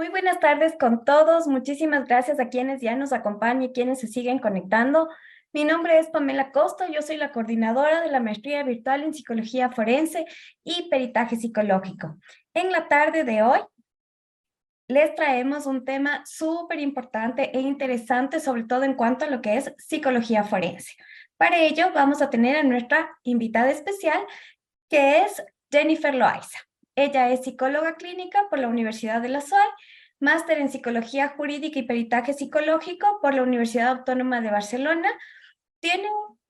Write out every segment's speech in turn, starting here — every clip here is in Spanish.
Muy buenas tardes con todos. Muchísimas gracias a quienes ya nos acompañan y quienes se siguen conectando. Mi nombre es Pamela Costa, yo soy la coordinadora de la maestría virtual en psicología forense y peritaje psicológico. En la tarde de hoy les traemos un tema súper importante e interesante, sobre todo en cuanto a lo que es psicología forense. Para ello vamos a tener a nuestra invitada especial, que es Jennifer Loaiza. Ella es psicóloga clínica por la Universidad de La SOAI, máster en psicología jurídica y peritaje psicológico por la Universidad Autónoma de Barcelona. Tiene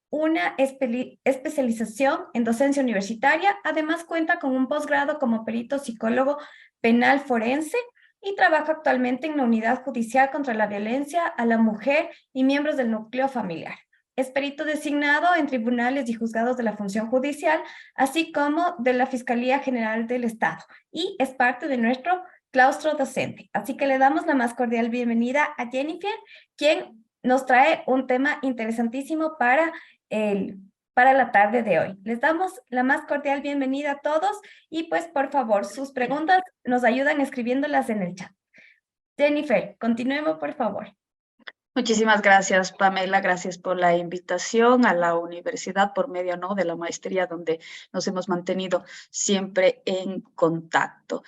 una especialización en docencia universitaria. Además cuenta con un posgrado como perito psicólogo penal forense y trabaja actualmente en la Unidad Judicial contra la Violencia a la Mujer y miembros del núcleo familiar. Es perito designado en tribunales y juzgados de la función judicial, así como de la Fiscalía General del Estado, y es parte de nuestro claustro docente. Así que le damos la más cordial bienvenida a Jennifer, quien nos trae un tema interesantísimo para la tarde de hoy. Les damos la más cordial bienvenida a todos y pues por favor, sus preguntas nos ayudan escribiéndolas en el chat. Jennifer, continuemos por favor. Muchísimas gracias, Pamela. Gracias por la invitación a la universidad por medio, ¿no?, de la maestría, donde nos hemos mantenido siempre en contacto.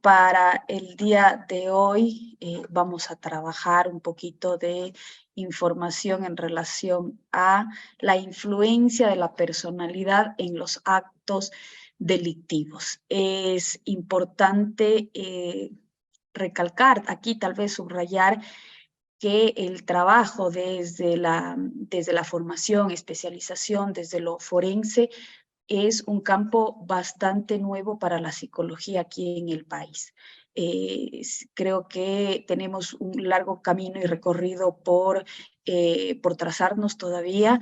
Para el día de hoy vamos a trabajar un poquito de información en relación a la influencia de la personalidad en los actos delictivos. Es importante recalcar aquí, tal vez subrayar, que el trabajo desde la formación, especialización, desde lo forense, es un campo bastante nuevo para la psicología aquí en el país. Creo que tenemos un largo camino y recorrido por trazarnos todavía.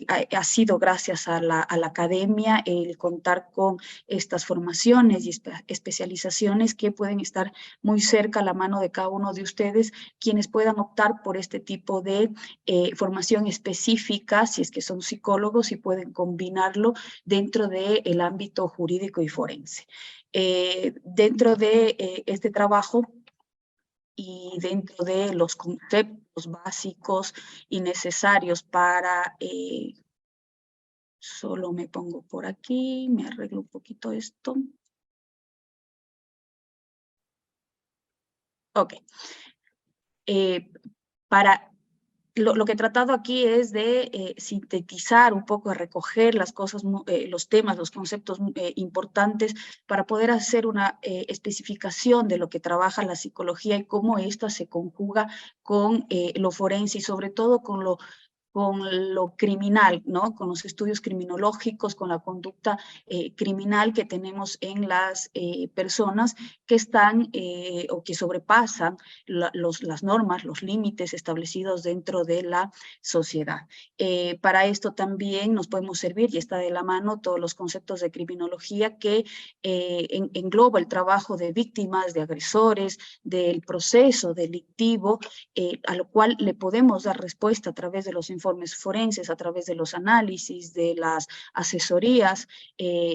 Ha sido gracias a la academia el contar con estas formaciones y especializaciones que pueden estar muy cerca a la mano de cada uno de ustedes, quienes puedan optar por este tipo de formación específica, si es que son psicólogos y pueden combinarlo dentro del ámbito jurídico y forense. Dentro de este trabajo y dentro de los conceptos básicos y necesarios para, solo me pongo por aquí, me arreglo un poquito esto. Ok. Para lo que he tratado aquí es de sintetizar un poco, de recoger las cosas, los temas, los conceptos importantes para poder hacer una especificación de lo que trabaja la psicología y cómo ésta se conjuga con lo forense y sobre todo con lo criminal, ¿no? Con los estudios criminológicos, con la conducta criminal que tenemos en las personas que están o que sobrepasan las normas, los límites establecidos dentro de la sociedad. Para esto también nos podemos servir, y está de la mano, todos los conceptos de criminología que engloba el trabajo de víctimas, de agresores, del proceso delictivo, a lo cual le podemos dar respuesta a través de los informes forenses, a través de los análisis, de las asesorías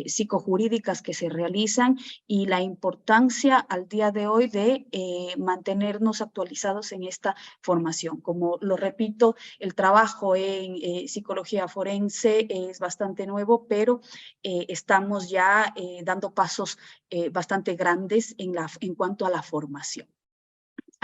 psicojurídicas que se realizan, y la importancia al día de hoy de mantenernos actualizados en esta formación. Como lo repito, el trabajo en psicología forense es bastante nuevo, pero estamos ya dando pasos bastante grandes en cuanto a la formación.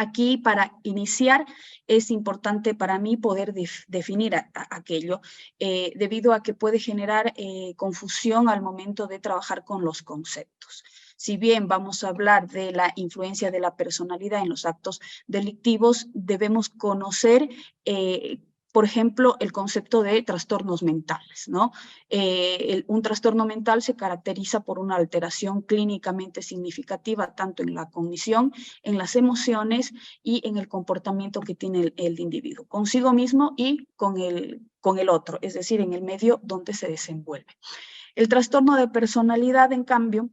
Aquí, para iniciar, es importante para mí poder definir aquello, debido a que puede generar confusión al momento de trabajar con los conceptos. Si bien vamos a hablar de la influencia de la personalidad en los actos delictivos, debemos conocer por ejemplo, el concepto de trastornos mentales, ¿no? Un trastorno mental se caracteriza por una alteración clínicamente significativa tanto en la cognición, en las emociones y en el comportamiento que tiene el individuo, consigo mismo y con el otro, es decir, en el medio donde se desenvuelve. El trastorno de personalidad, en cambio,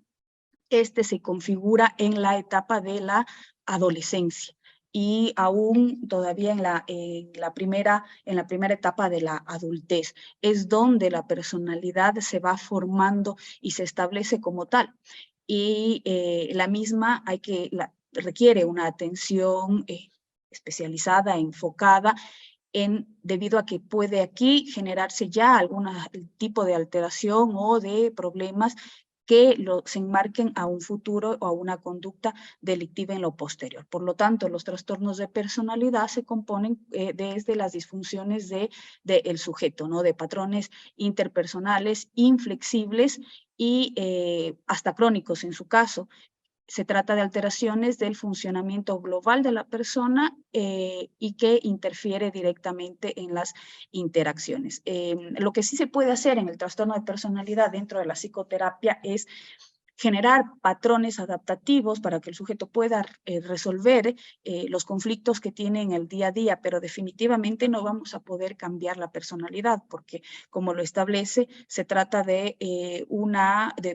este se configura en la etapa de la adolescencia y aún todavía en la primera etapa de la adultez. Es donde la personalidad se va formando y se establece como tal. Y la misma requiere una atención especializada, enfocada, debido a que puede aquí generarse ya algún tipo de alteración o de problemas que se enmarquen a un futuro o a una conducta delictiva en lo posterior. Por lo tanto, los trastornos de personalidad se componen desde las disfunciones del sujeto, ¿no? De patrones interpersonales inflexibles y hasta crónicos en su caso. Se trata de alteraciones del funcionamiento global de la persona y que interfiere directamente en las interacciones. Lo que sí se puede hacer en el trastorno de personalidad dentro de la psicoterapia es generar patrones adaptativos para que el sujeto pueda resolver los conflictos que tiene en el día a día, pero definitivamente no vamos a poder cambiar la personalidad porque, como lo establece, se trata de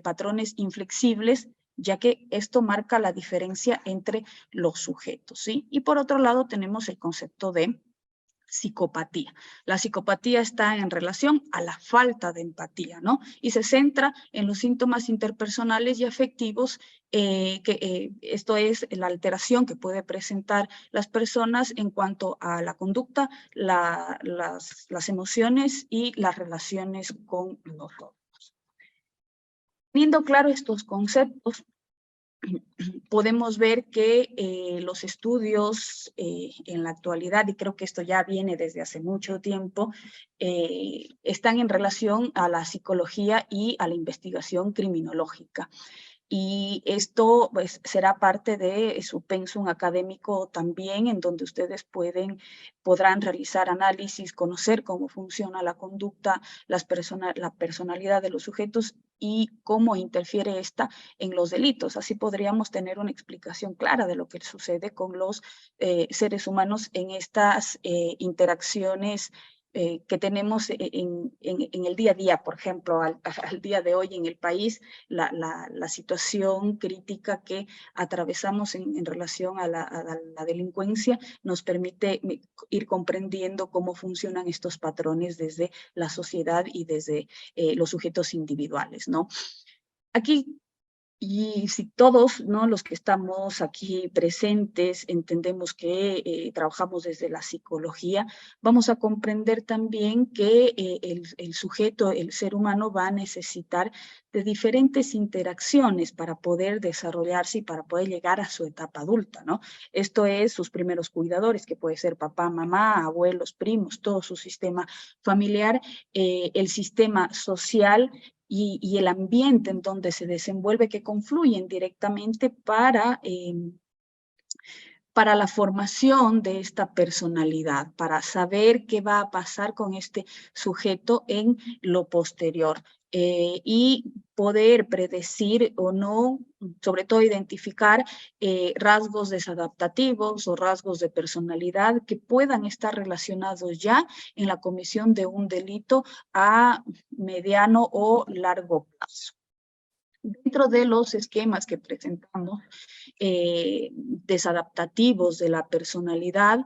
patrones inflexibles, ya que esto marca la diferencia entre los sujetos, ¿sí? Y por otro lado tenemos el concepto de psicopatía. La psicopatía está en relación a la falta de empatía, ¿no? Y se centra en los síntomas interpersonales y afectivos, esto es la alteración que puede presentar las personas en cuanto a la conducta, las emociones y las relaciones con los otros. Teniendo claro estos conceptos, podemos ver que los estudios en la actualidad, y creo que esto ya viene desde hace mucho tiempo, están en relación a la psicología y a la investigación criminológica. Y esto pues, será parte de su pensum académico también, en donde ustedes podrán realizar análisis, conocer cómo funciona la conducta, la personalidad de los sujetos y cómo interfiere esta en los delitos. Así podríamos tener una explicación clara de lo que sucede con los seres humanos en estas interacciones que tenemos en el día a día. Por ejemplo, al día de hoy en el país, la situación crítica que atravesamos en relación a la delincuencia nos permite ir comprendiendo cómo funcionan estos patrones desde la sociedad y desde los sujetos individuales, ¿no? Aquí, y si todos, ¿no?, los que estamos aquí presentes entendemos que trabajamos desde la psicología, vamos a comprender también que el sujeto, el ser humano, va a necesitar de diferentes interacciones para poder desarrollarse y para poder llegar a su etapa adulta, ¿no? Esto es sus primeros cuidadores, que puede ser papá, mamá, abuelos, primos, todo su sistema familiar, el sistema social y el ambiente en donde se desenvuelve, que confluyen directamente para la formación de esta personalidad, para saber qué va a pasar con este sujeto en lo posterior y poder predecir o no, sobre todo identificar rasgos desadaptativos o rasgos de personalidad que puedan estar relacionados ya en la comisión de un delito a mediano o largo plazo. Dentro de los esquemas que presentamos, desadaptativos de la personalidad,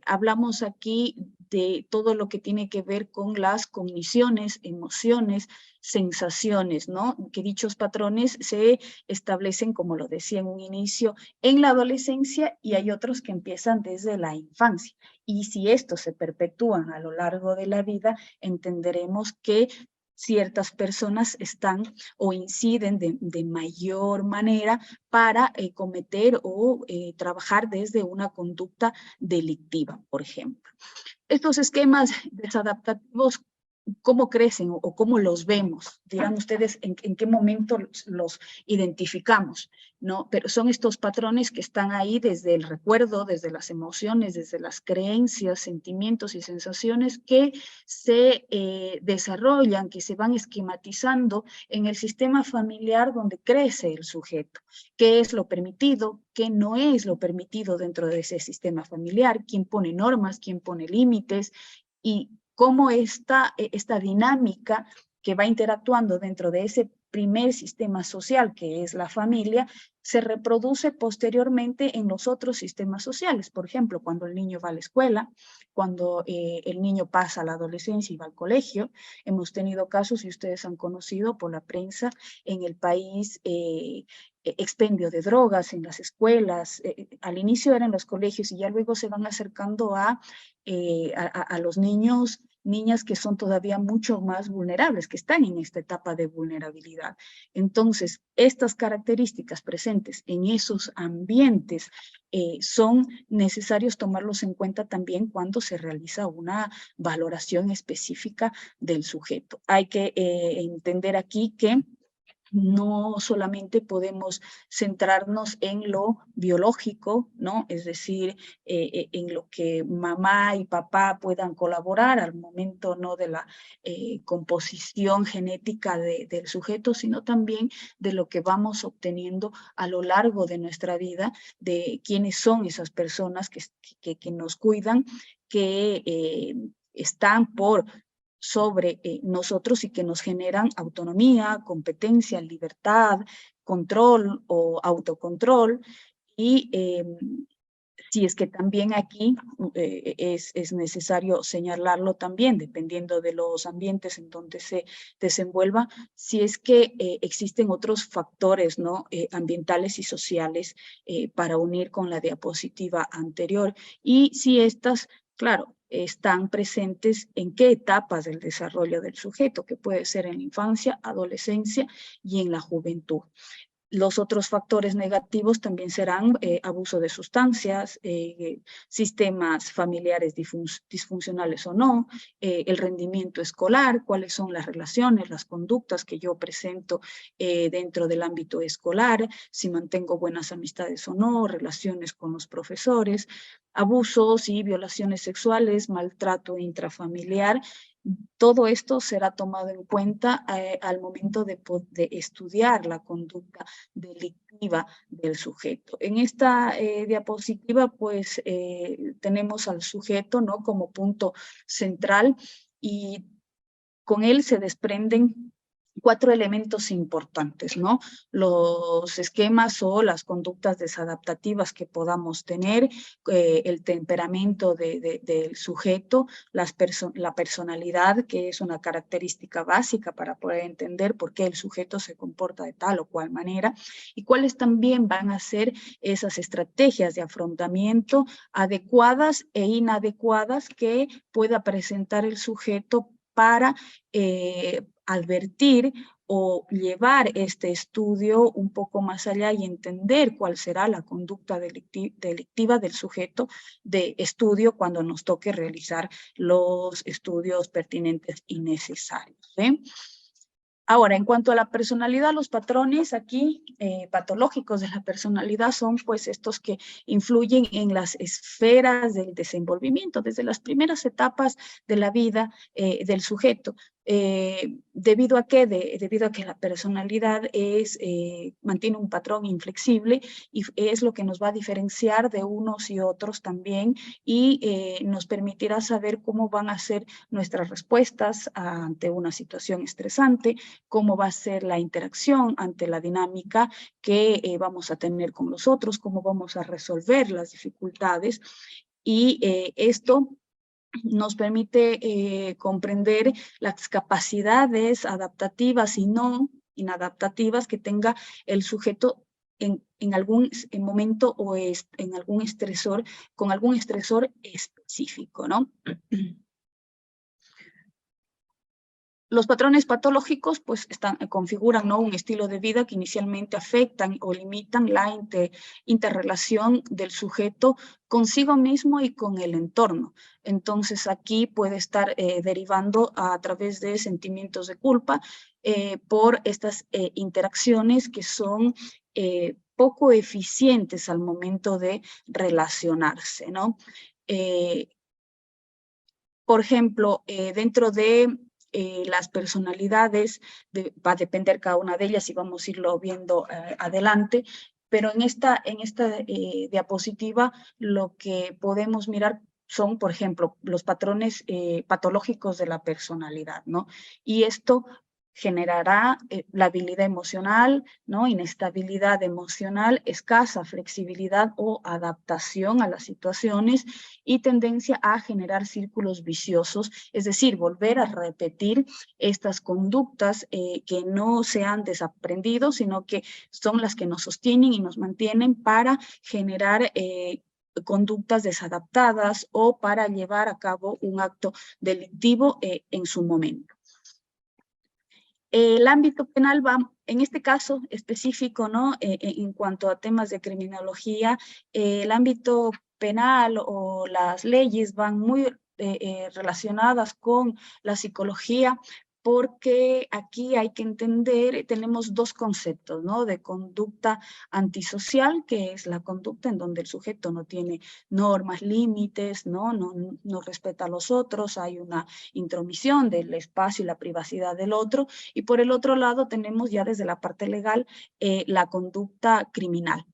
hablamos aquí de todo lo que tiene que ver con las cogniciones, emociones, sensaciones, ¿no? Que dichos patrones se establecen, como lo decía en un inicio, en la adolescencia, y hay otros que empiezan desde la infancia. Y si estos se perpetúan a lo largo de la vida, entenderemos que ciertas personas están o inciden de mayor manera para cometer o trabajar desde una conducta delictiva, por ejemplo. Estos esquemas desadaptativos, ¿cómo crecen o cómo los vemos? Dirán ustedes en qué momento los identificamos, ¿no? Pero son estos patrones que están ahí desde el recuerdo, desde las emociones, desde las creencias, sentimientos y sensaciones que se desarrollan, que se van esquematizando en el sistema familiar donde crece el sujeto. ¿Qué es lo permitido? ¿Qué no es lo permitido dentro de ese sistema familiar? ¿Quién pone normas? ¿Quién pone límites? Y cómo esta dinámica que va interactuando dentro de ese primer sistema social, que es la familia, se reproduce posteriormente en los otros sistemas sociales. Por ejemplo, cuando el niño va a la escuela, cuando el niño pasa a la adolescencia y va al colegio. Hemos tenido casos, y ustedes han conocido por la prensa en el país, expendio de drogas en las escuelas. Al inicio eran los colegios y ya luego se van acercando a los niños, niñas que son todavía mucho más vulnerables, que están en esta etapa de vulnerabilidad. Entonces, estas características presentes en esos ambientes son necesarios tomarlos en cuenta también cuando se realiza una valoración específica del sujeto. Hay que entender aquí que no solamente podemos centrarnos en lo biológico, ¿no? Es decir, en lo que mamá y papá puedan colaborar al momento, ¿no?, de la composición genética del sujeto, sino también de lo que vamos obteniendo a lo largo de nuestra vida, de quiénes son esas personas que nos cuidan, que están por sobre nosotros y que nos generan autonomía, competencia, libertad, control o autocontrol. Y si es que también aquí es necesario señalarlo también, dependiendo de los ambientes en donde se desenvuelva, si es que existen otros factores, ¿no?, ambientales y sociales para unir con la diapositiva anterior. Y si estas, claro, están presentes en qué etapas del desarrollo del sujeto, que puede ser en la infancia, adolescencia y en la juventud. Los otros factores negativos también serán abuso de sustancias, sistemas familiares disfuncionales o no, el rendimiento escolar, cuáles son las relaciones, las conductas que yo presento dentro del ámbito escolar, si mantengo buenas amistades o no, relaciones con los profesores, abusos y violaciones sexuales, maltrato intrafamiliar. Todo esto será tomado en cuenta al momento de estudiar la conducta delictiva del sujeto. En esta diapositiva, pues, tenemos al sujeto, ¿no?, como punto central, y con él se desprenden 4 elementos importantes, ¿no? Los esquemas o las conductas desadaptativas que podamos tener, el temperamento del sujeto, la personalidad, que es una característica básica para poder entender por qué el sujeto se comporta de tal o cual manera, y cuáles también van a ser esas estrategias de afrontamiento adecuadas e inadecuadas que pueda presentar el sujeto para advertir o llevar este estudio un poco más allá y entender cuál será la conducta delictiva del sujeto de estudio cuando nos toque realizar los estudios pertinentes y necesarios, ¿sí? Ahora, en cuanto a la personalidad, los patrones aquí patológicos de la personalidad son pues estos que influyen en las esferas del desenvolvimiento, desde las primeras etapas de la vida del sujeto. ¿Debido a qué? Debido a que la personalidad mantiene un patrón inflexible y es lo que nos va a diferenciar de unos y otros también, y nos permitirá saber cómo van a ser nuestras respuestas ante una situación estresante, cómo va a ser la interacción ante la dinámica que vamos a tener con los otros, cómo vamos a resolver las dificultades, y esto nos permite comprender las capacidades adaptativas y no inadaptativas que tenga el sujeto en algún momento o en algún estresor, con algún estresor específico, ¿no? Los patrones patológicos pues configuran, ¿no?, un estilo de vida que inicialmente afectan o limitan la interrelación del sujeto consigo mismo y con el entorno. Entonces aquí puede estar derivando a través de sentimientos de culpa por estas interacciones que son poco eficientes al momento de relacionarse, ¿no? Por ejemplo, dentro de las personalidades, va a depender cada una de ellas y vamos a irlo viendo adelante, pero en esta diapositiva lo que podemos mirar son, por ejemplo, los patrones patológicos de la personalidad, ¿no? Y esto generará labilidad emocional, ¿no? Inestabilidad emocional, escasa flexibilidad o adaptación a las situaciones y tendencia a generar círculos viciosos, es decir, volver a repetir estas conductas que no se han desaprendido, sino que son las que nos sostienen y nos mantienen para generar conductas desadaptadas o para llevar a cabo un acto delictivo en su momento. El ámbito penal va, en este caso específico, ¿no? En cuanto a temas de criminología, el ámbito penal o las leyes van muy relacionadas con la psicología, porque aquí hay que entender, tenemos dos conceptos, ¿no? De conducta antisocial, que es la conducta en donde el sujeto no tiene normas, límites, no respeta a los otros, hay una intromisión del espacio y la privacidad del otro, y por el otro lado tenemos ya desde la parte legal la conducta criminal,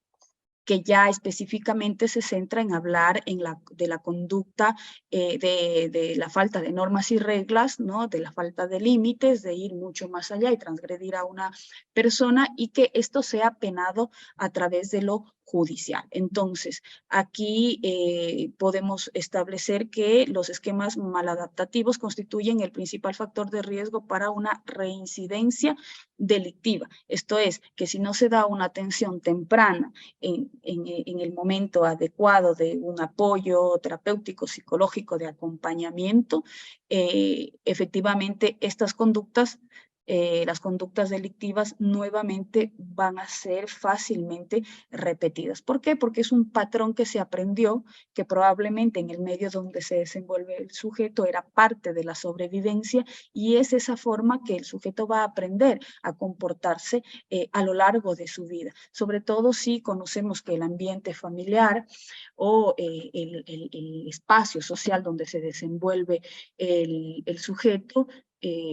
que ya específicamente se centra en hablar de la conducta, de la falta de normas y reglas, ¿no? De la falta de límites, de ir mucho más allá y transgredir a una persona y que esto sea penado a través de lo judicial. Entonces, aquí podemos establecer que los esquemas maladaptativos constituyen el principal factor de riesgo para una reincidencia delictiva. Esto es, que si no se da una atención temprana en el momento adecuado de un apoyo terapéutico, psicológico, de acompañamiento, efectivamente estas conductas, las conductas delictivas nuevamente van a ser fácilmente repetidas. ¿Por qué? Porque es un patrón que se aprendió, que probablemente en el medio donde se desenvuelve el sujeto era parte de la sobrevivencia y es esa forma que el sujeto va a aprender a comportarse a lo largo de su vida. Sobre todo si conocemos que el ambiente familiar o el espacio social donde se desenvuelve el sujeto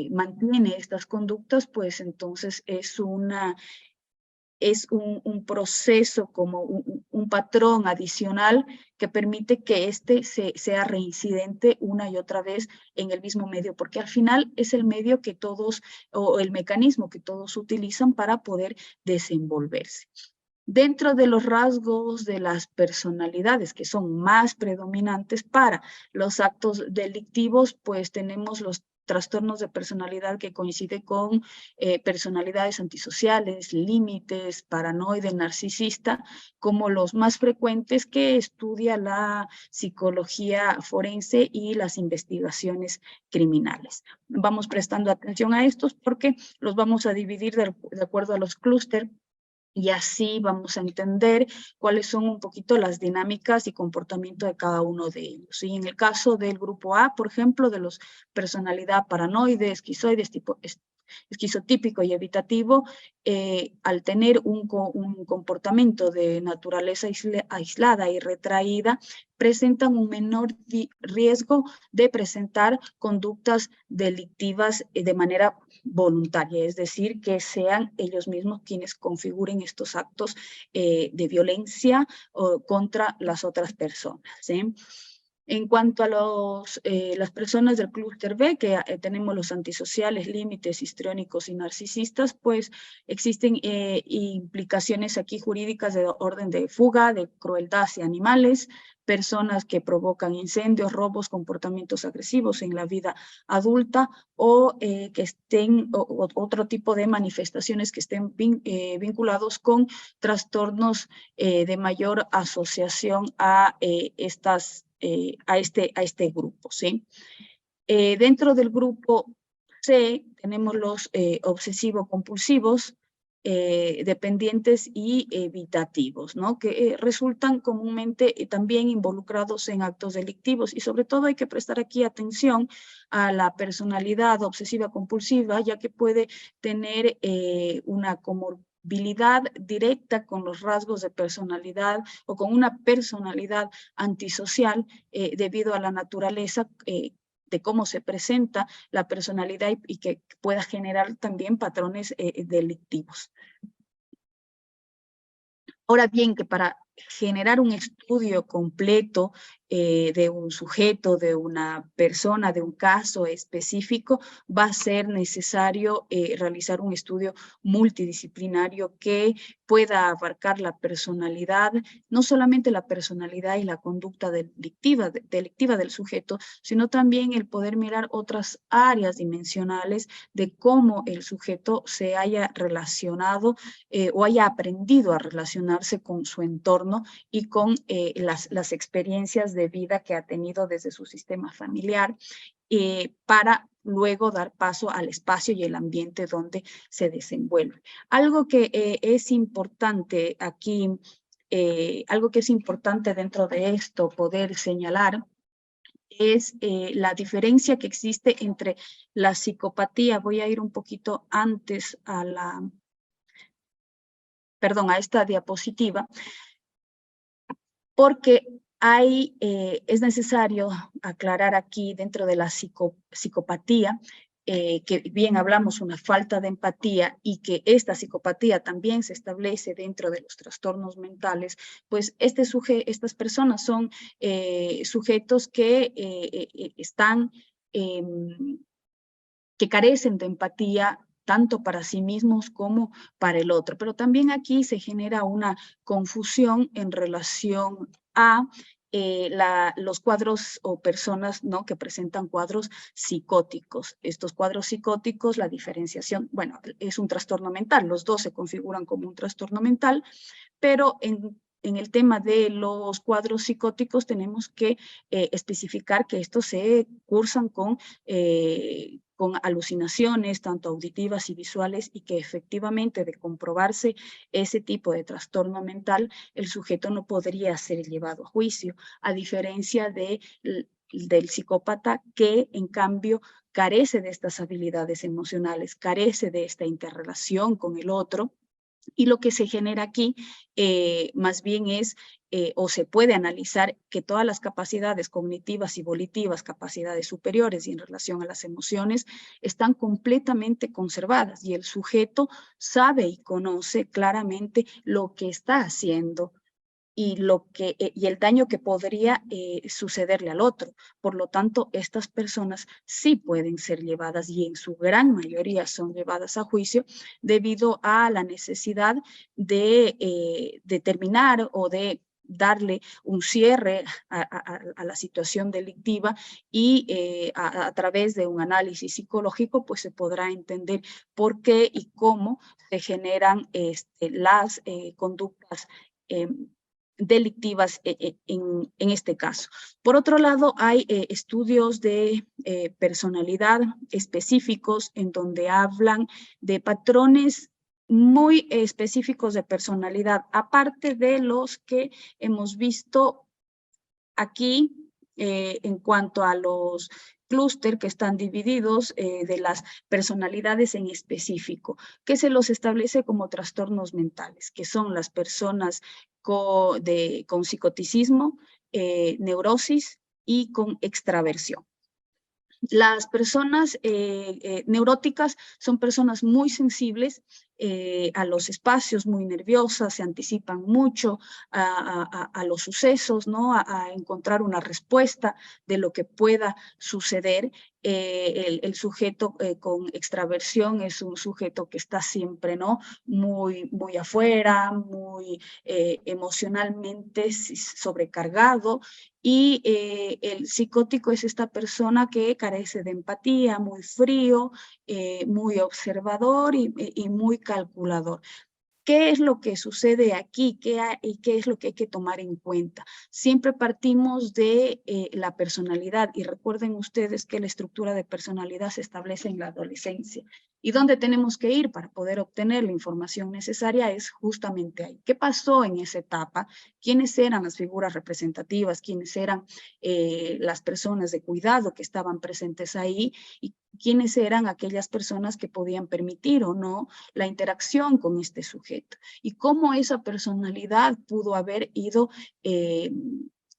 mantiene estas conductas, pues entonces es un proceso, como un patrón adicional que permite que éste sea reincidente una y otra vez en el mismo medio, porque al final es el medio que todos, o el mecanismo que todos utilizan para poder desenvolverse. Dentro de los rasgos de las personalidades que son más predominantes para los actos delictivos, pues tenemos los trastornos de personalidad que coincide con personalidades antisociales, límites, paranoide, narcisista, como los más frecuentes que estudia la psicología forense y las investigaciones criminales. Vamos prestando atención a estos porque los vamos a dividir de acuerdo a los clústeres y así vamos a entender cuáles son un poquito las dinámicas y comportamiento de cada uno de ellos. Y en el caso del grupo A, por ejemplo, de los personalidad paranoide, esquizoides, tipo esquizotípico y evitativo, al tener un comportamiento de naturaleza aislada y retraída, presentan un menor riesgo de presentar conductas delictivas de manera voluntaria, es decir, que sean ellos mismos quienes configuren estos actos de violencia contra las otras personas, ¿sí? En cuanto a las personas del clúster B, que tenemos los antisociales, límites, histriónicos y narcisistas, pues existen implicaciones aquí jurídicas de orden de fuga, de crueldad hacia animales, personas que provocan incendios, robos, comportamientos agresivos en la vida adulta o que estén, otro tipo de manifestaciones que estén vinculados con trastornos de mayor asociación a este grupo, ¿sí? Dentro del grupo C tenemos los obsesivo-compulsivos, dependientes y evitativos, ¿no? Que resultan comúnmente también involucrados en actos delictivos y sobre todo hay que prestar aquí atención a la personalidad obsesiva-compulsiva, ya que puede tener una comorbilidad directa con los rasgos de personalidad o con una personalidad antisocial debido a la naturaleza de cómo se presenta la personalidad y que pueda generar también patrones delictivos. Ahora bien, que para generar un estudio completo de un sujeto, de una persona, de un caso específico, va a ser necesario realizar un estudio multidisciplinario que pueda abarcar la personalidad, no solamente la personalidad y la conducta delictiva del sujeto, sino también el poder mirar otras áreas dimensionales de cómo el sujeto se haya relacionado o haya aprendido a relacionarse con su entorno y con las experiencias de vida que ha tenido desde su sistema familiar, para luego dar paso al espacio y el ambiente donde se desenvuelve. Algo que es importante aquí, algo que es importante dentro de esto poder señalar es la diferencia que existe entre la psicopatía. Voy a ir un poquito antes a a esta diapositiva, porque es necesario aclarar aquí dentro de la psicopatía, que bien hablamos una falta de empatía y que esta psicopatía también se establece dentro de los trastornos mentales, pues estas personas son sujetos que que carecen de empatía tanto para sí mismos como para el otro. Pero también aquí se genera una confusión en relación a los cuadros o personas, ¿no?, que presentan cuadros psicóticos. Estos cuadros psicóticos, la diferenciación, bueno, es un trastorno mental, los dos se configuran como un trastorno mental, pero en el tema de los cuadros psicóticos tenemos que especificar que estos se cursan con alucinaciones, tanto auditivas y visuales, y que efectivamente de comprobarse ese tipo de trastorno mental, el sujeto no podría ser llevado a juicio, a diferencia del psicópata que en cambio carece de estas habilidades emocionales, carece de esta interrelación con el otro. Y lo que se genera aquí más bien es, o se puede analizar, que todas las capacidades cognitivas y volitivas, capacidades superiores y en relación a las emociones, están completamente conservadas y el sujeto sabe y conoce claramente lo que está haciendo y el daño que podría sucederle al otro. Por lo tanto, estas personas sí pueden ser llevadas y en su gran mayoría son llevadas a juicio debido a la necesidad de determinar o de darle un cierre a la situación delictiva y a través de un análisis psicológico pues se podrá entender por qué y cómo se generan las conductas delictivas en este caso. Por otro lado, hay estudios de personalidad específicos en donde hablan de patrones muy específicos de personalidad, aparte de los que hemos visto aquí en cuanto a los clúster que están divididos de las personalidades en específico, que se los establece como trastornos mentales, que son las personas con psicoticismo, neurosis y con extraversión. Las personas neuróticas son personas muy sensibles a los espacios, muy nerviosas, se anticipan mucho a los sucesos, ¿no? A encontrar una respuesta de lo que pueda suceder. El sujeto con extraversión es un sujeto que está siempre, ¿no?, muy afuera, muy emocionalmente sobrecargado, y el psicótico es esta persona que carece de empatía, muy frío, muy observador y muy calculador. ¿Qué es lo que sucede aquí? ¿Y qué es lo que hay que tomar en cuenta? Siempre partimos de la personalidad y recuerden ustedes que la estructura de personalidad se establece en la adolescencia. ¿Y dónde tenemos que ir para poder obtener la información necesaria? Es justamente ahí. ¿Qué pasó en esa etapa? ¿Quiénes eran las figuras representativas? ¿Quiénes eran las personas de cuidado que estaban presentes ahí? ¿Y quiénes eran aquellas personas que podían permitir o no la interacción con este sujeto? Y cómo esa personalidad pudo haber ido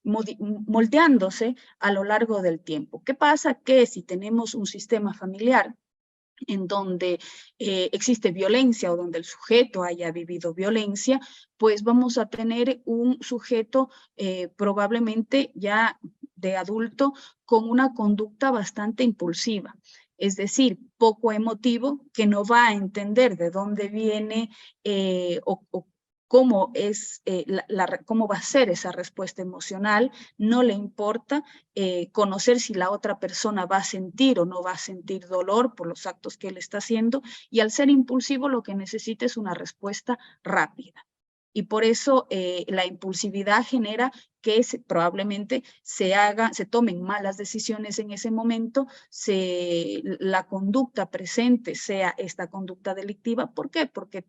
moldeándose a lo largo del tiempo. ¿Qué pasa? Que si tenemos un sistema familiar en donde existe violencia o donde el sujeto haya vivido violencia, pues vamos a tener un sujeto probablemente ya de adulto con una conducta bastante impulsiva. Es decir, poco emotivo, que no va a entender de dónde viene o cómo es cómo va a ser esa respuesta emocional, no le importa conocer si la otra persona va a sentir o no va a sentir dolor por los actos que él está haciendo, y al ser impulsivo lo que necesita es una respuesta rápida. Y por eso la impulsividad genera que probablemente se tomen malas decisiones en ese momento, la conducta presente sea esta conducta delictiva. ¿Por qué? Porque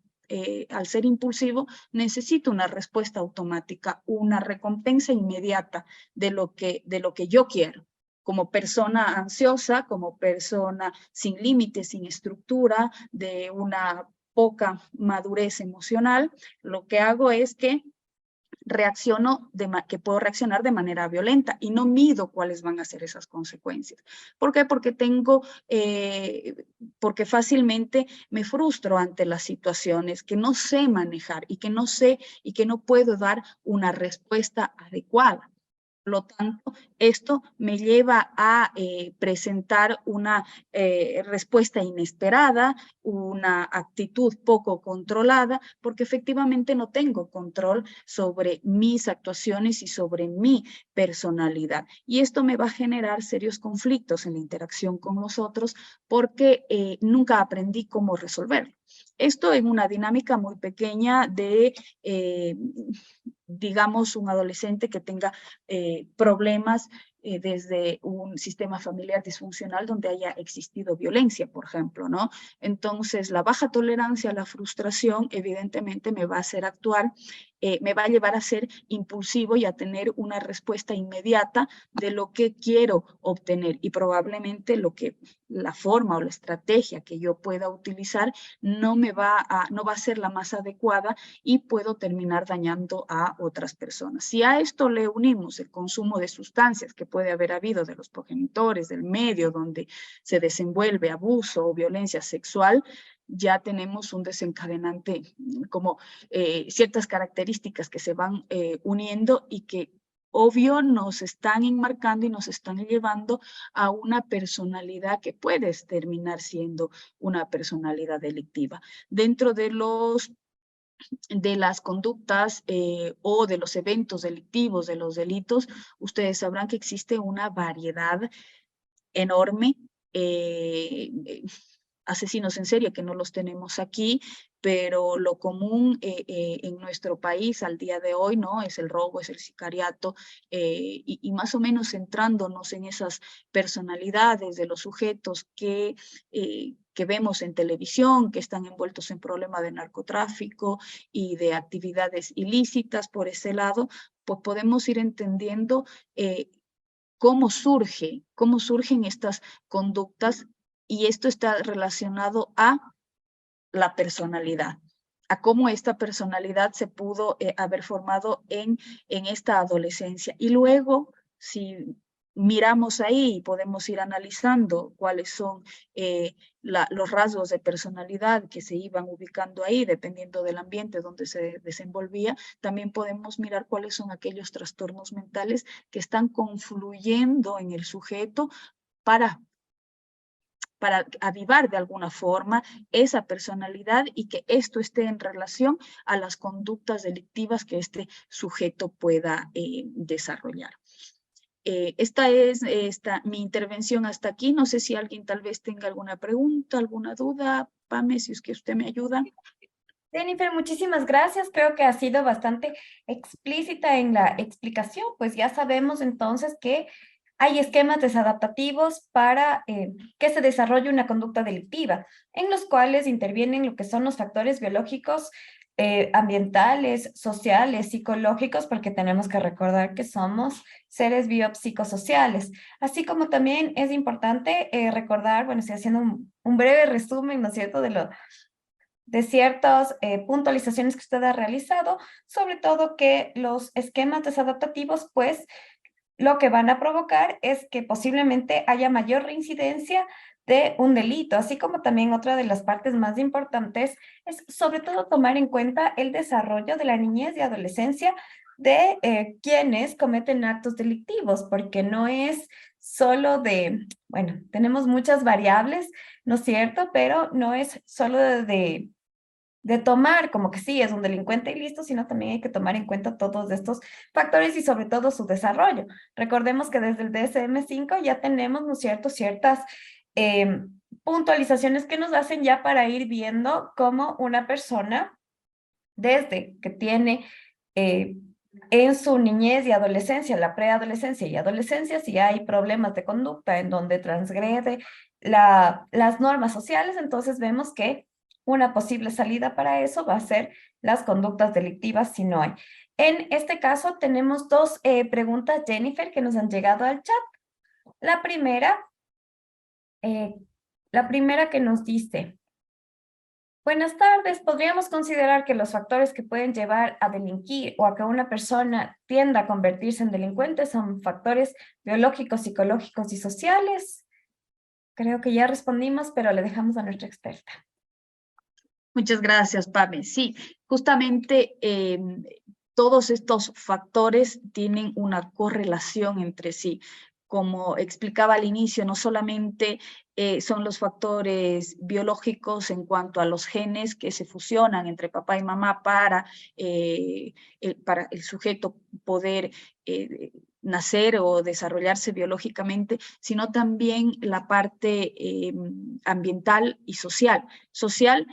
al ser impulsivo necesito una respuesta automática, una recompensa inmediata de lo que yo quiero. Como persona ansiosa, como persona sin límites, sin estructura, de una poca madurez emocional, lo que hago es que puedo reaccionar de manera violenta y no mido cuáles van a ser esas consecuencias. ¿Por qué? Porque fácilmente me frustro ante las situaciones que no sé manejar y que no puedo dar una respuesta adecuada. Por lo tanto, esto me lleva a presentar una respuesta inesperada, una actitud poco controlada, porque efectivamente no tengo control sobre mis actuaciones y sobre mi personalidad. Y esto me va a generar serios conflictos en la interacción con los otros porque nunca aprendí cómo resolverlo. Esto en una dinámica muy pequeña de digamos, un adolescente que tenga problemas desde un sistema familiar disfuncional donde haya existido violencia, por ejemplo, ¿no? Entonces, la baja tolerancia a la frustración evidentemente me va a hacer actuar, me va a llevar a ser impulsivo y a tener una respuesta inmediata de lo que quiero obtener, y probablemente la forma o la estrategia que yo pueda utilizar no va a ser la más adecuada y puedo terminar dañando a otras personas. Si a esto le unimos el consumo de sustancias que puede haber habido de los progenitores, del medio donde se desenvuelve abuso o violencia sexual, ya tenemos un desencadenante, como ciertas características que se van uniendo y que obvio nos están enmarcando y nos están llevando a una personalidad que puede terminar siendo una personalidad delictiva. Dentro de las conductas o de los eventos delictivos, de los delitos, ustedes sabrán que existe una variedad enorme, asesinos en serie que no los tenemos aquí, pero lo común en nuestro país al día de hoy, ¿no? Es el robo, es el sicariato, y más o menos centrándonos en esas personalidades de los sujetos que vemos en televisión, que están envueltos en problemas de narcotráfico y de actividades ilícitas por ese lado, pues podemos ir entendiendo cómo surgen estas conductas, y esto está relacionado a la personalidad, a cómo esta personalidad se pudo haber formado en esta adolescencia. Y luego, si miramos ahí, podemos ir analizando cuáles son los rasgos de personalidad que se iban ubicando ahí, dependiendo del ambiente donde se desenvolvía. También podemos mirar cuáles son aquellos trastornos mentales que están confluyendo en el sujeto para avivar de alguna forma esa personalidad y que esto esté en relación a las conductas delictivas que este sujeto pueda desarrollar. Esta es mi intervención hasta aquí. No sé si alguien tal vez tenga alguna pregunta, alguna duda. Pame, si es que usted me ayuda. Jennifer, muchísimas gracias. Creo que ha sido bastante explícita en la explicación, pues ya sabemos entonces que hay esquemas desadaptativos para que se desarrolle una conducta delictiva, en los cuales intervienen lo que son los factores biológicos, ambientales, sociales, psicológicos, porque tenemos que recordar que somos seres biopsicosociales. Así como también es importante recordar, bueno, estoy haciendo un breve resumen, ¿no es cierto?, de ciertas puntualizaciones que usted ha realizado, sobre todo que los esquemas desadaptativos, pues, lo que van a provocar es que posiblemente haya mayor reincidencia de un delito, así como también otra de las partes más importantes es sobre todo tomar en cuenta el desarrollo de la niñez y adolescencia de quienes cometen actos delictivos, porque no es solo de, bueno, tenemos muchas variables, ¿no es cierto? Pero no es solo de tomar como que sí, es un delincuente y listo, sino también hay que tomar en cuenta todos estos factores y sobre todo su desarrollo. Recordemos que desde el DSM-5 ya tenemos, ¿no es cierto?, ciertas puntualizaciones que nos hacen ya para ir viendo cómo una persona, desde que tiene en su niñez y adolescencia, la preadolescencia y adolescencia, si hay problemas de conducta en donde transgrede las normas sociales, entonces vemos que una posible salida para eso va a ser las conductas delictivas si no hay. En este caso tenemos dos preguntas, Jennifer, que nos han llegado al chat. La primera, eh, la primera que nos dice: buenas tardes, ¿podríamos considerar que los factores que pueden llevar a delinquir o a que una persona tienda a convertirse en delincuente son factores biológicos, psicológicos y sociales? Creo que ya respondimos, pero le dejamos a nuestra experta. Muchas gracias, Pame. Sí, justamente todos estos factores tienen una correlación entre sí. Como explicaba al inicio, no solamente son los factores biológicos en cuanto a los genes que se fusionan entre papá y mamá para el sujeto poder nacer o desarrollarse biológicamente, sino también la parte ambiental y social. Social,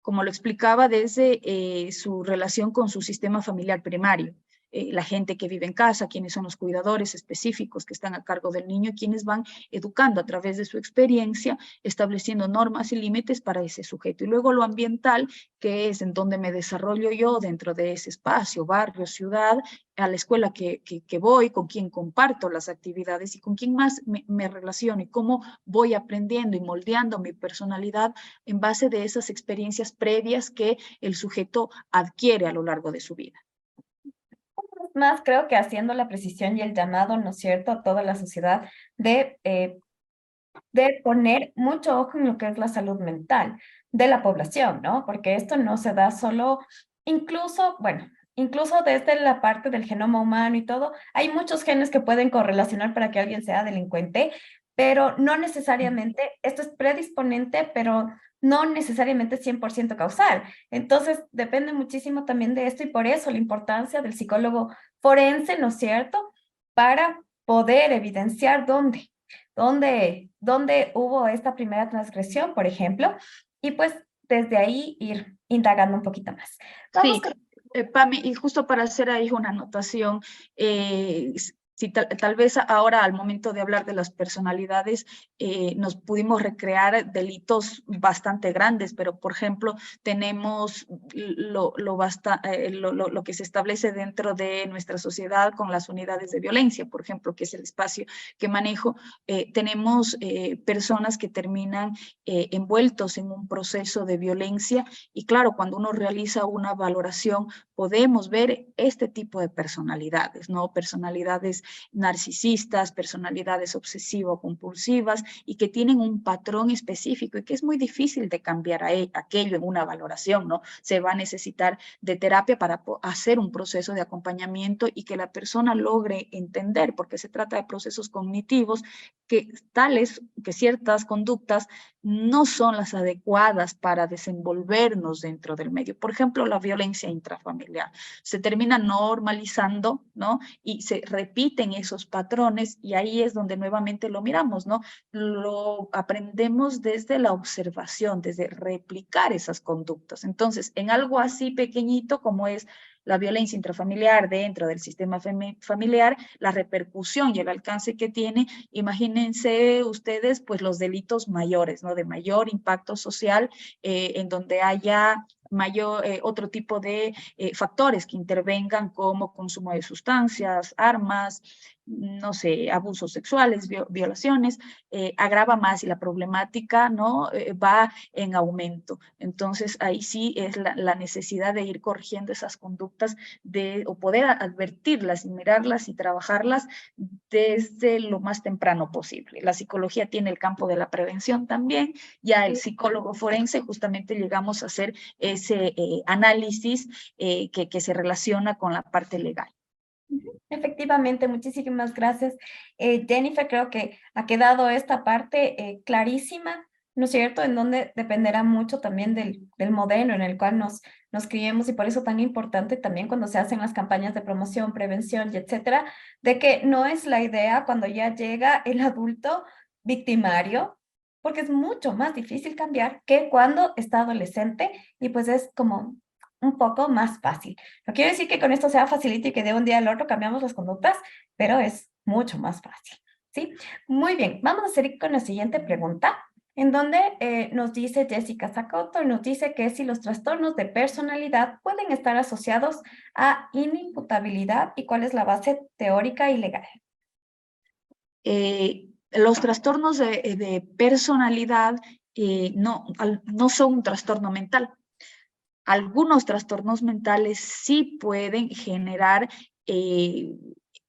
como lo explicaba, desde su relación con su sistema familiar primario. La gente que vive en casa, quienes son los cuidadores específicos que están a cargo del niño, quienes van educando a través de su experiencia, estableciendo normas y límites para ese sujeto. Y luego lo ambiental, que es en donde me desarrollo yo dentro de ese espacio, barrio, ciudad, a la escuela que voy, con quien comparto las actividades y con quién más me relaciono y cómo voy aprendiendo y moldeando mi personalidad en base de esas experiencias previas que el sujeto adquiere a lo largo de su vida. Más creo que haciendo la precisión y el llamado, ¿no es cierto?, a toda la sociedad de poner mucho ojo en lo que es la salud mental de la población, ¿no? Porque esto no se da solo, incluso, bueno, incluso desde la parte del genoma humano y todo, hay muchos genes que pueden correlacionar para que alguien sea delincuente, pero no necesariamente, esto es predisponente, pero no necesariamente 100% causal. Entonces, depende muchísimo también de esto y por eso la importancia del psicólogo forense, ¿no es cierto?, para poder evidenciar dónde hubo esta primera transgresión, por ejemplo, y pues desde ahí ir indagando un poquito más. Vamos Sí, con... Pame, y justo para hacer ahí una anotación, si tal vez ahora al momento de hablar de las personalidades nos pudimos recrear delitos bastante grandes, pero por ejemplo tenemos lo que se establece dentro de nuestra sociedad con las unidades de violencia, por ejemplo, que es el espacio que manejo. Tenemos personas que terminan envueltos en un proceso de violencia y claro, cuando uno realiza una valoración podemos ver este tipo de personalidades, ¿no? Personalidades narcisistas, personalidades obsesivo-compulsivas y que tienen un patrón específico y que es muy difícil de cambiar aquello en una valoración, ¿no? Se va a necesitar de terapia para hacer un proceso de acompañamiento y que la persona logre entender, porque se trata de procesos cognitivos que tales, que ciertas conductas no son las adecuadas para desenvolvernos dentro del medio. Por ejemplo, la violencia intrafamiliar. Se termina normalizando, ¿no? Y se repiten esos patrones y ahí es donde nuevamente lo miramos, ¿no? Lo aprendemos desde la observación, desde replicar esas conductas. Entonces, en algo así pequeñito como es la violencia intrafamiliar dentro del sistema familiar, la repercusión y el alcance que tiene, imagínense ustedes pues los delitos mayores, ¿no? De mayor impacto social, en donde haya otro tipo de factores que intervengan como consumo de sustancias, armas, no sé, abusos sexuales, violaciones, agrava más y la problemática, ¿no? Va en aumento. Entonces, ahí sí es la necesidad de ir corrigiendo esas conductas o poder advertirlas y mirarlas y trabajarlas desde lo más temprano posible. La psicología tiene el campo de la prevención también, ya el psicólogo forense justamente llegamos a hacer ese análisis que se relaciona con la parte legal. Efectivamente, muchísimas gracias. Jennifer, creo que ha quedado esta parte clarísima, ¿no es cierto? En donde dependerá mucho también del modelo en el cual nos criemos y por eso tan importante también cuando se hacen las campañas de promoción, prevención y etcétera, de que no es la idea cuando ya llega el adulto victimario, porque es mucho más difícil cambiar que cuando está adolescente y pues es como un poco más fácil. No quiere decir que con esto sea facilito y que de un día al otro cambiamos las conductas, pero es mucho más fácil, ¿sí? Muy bien, vamos a seguir con la siguiente pregunta, en donde nos dice Jessica Sacoto, nos dice que si los trastornos de personalidad pueden estar asociados a inimputabilidad y cuál es la base teórica y legal. Los trastornos de personalidad no son un trastorno mental. Algunos trastornos mentales sí pueden generar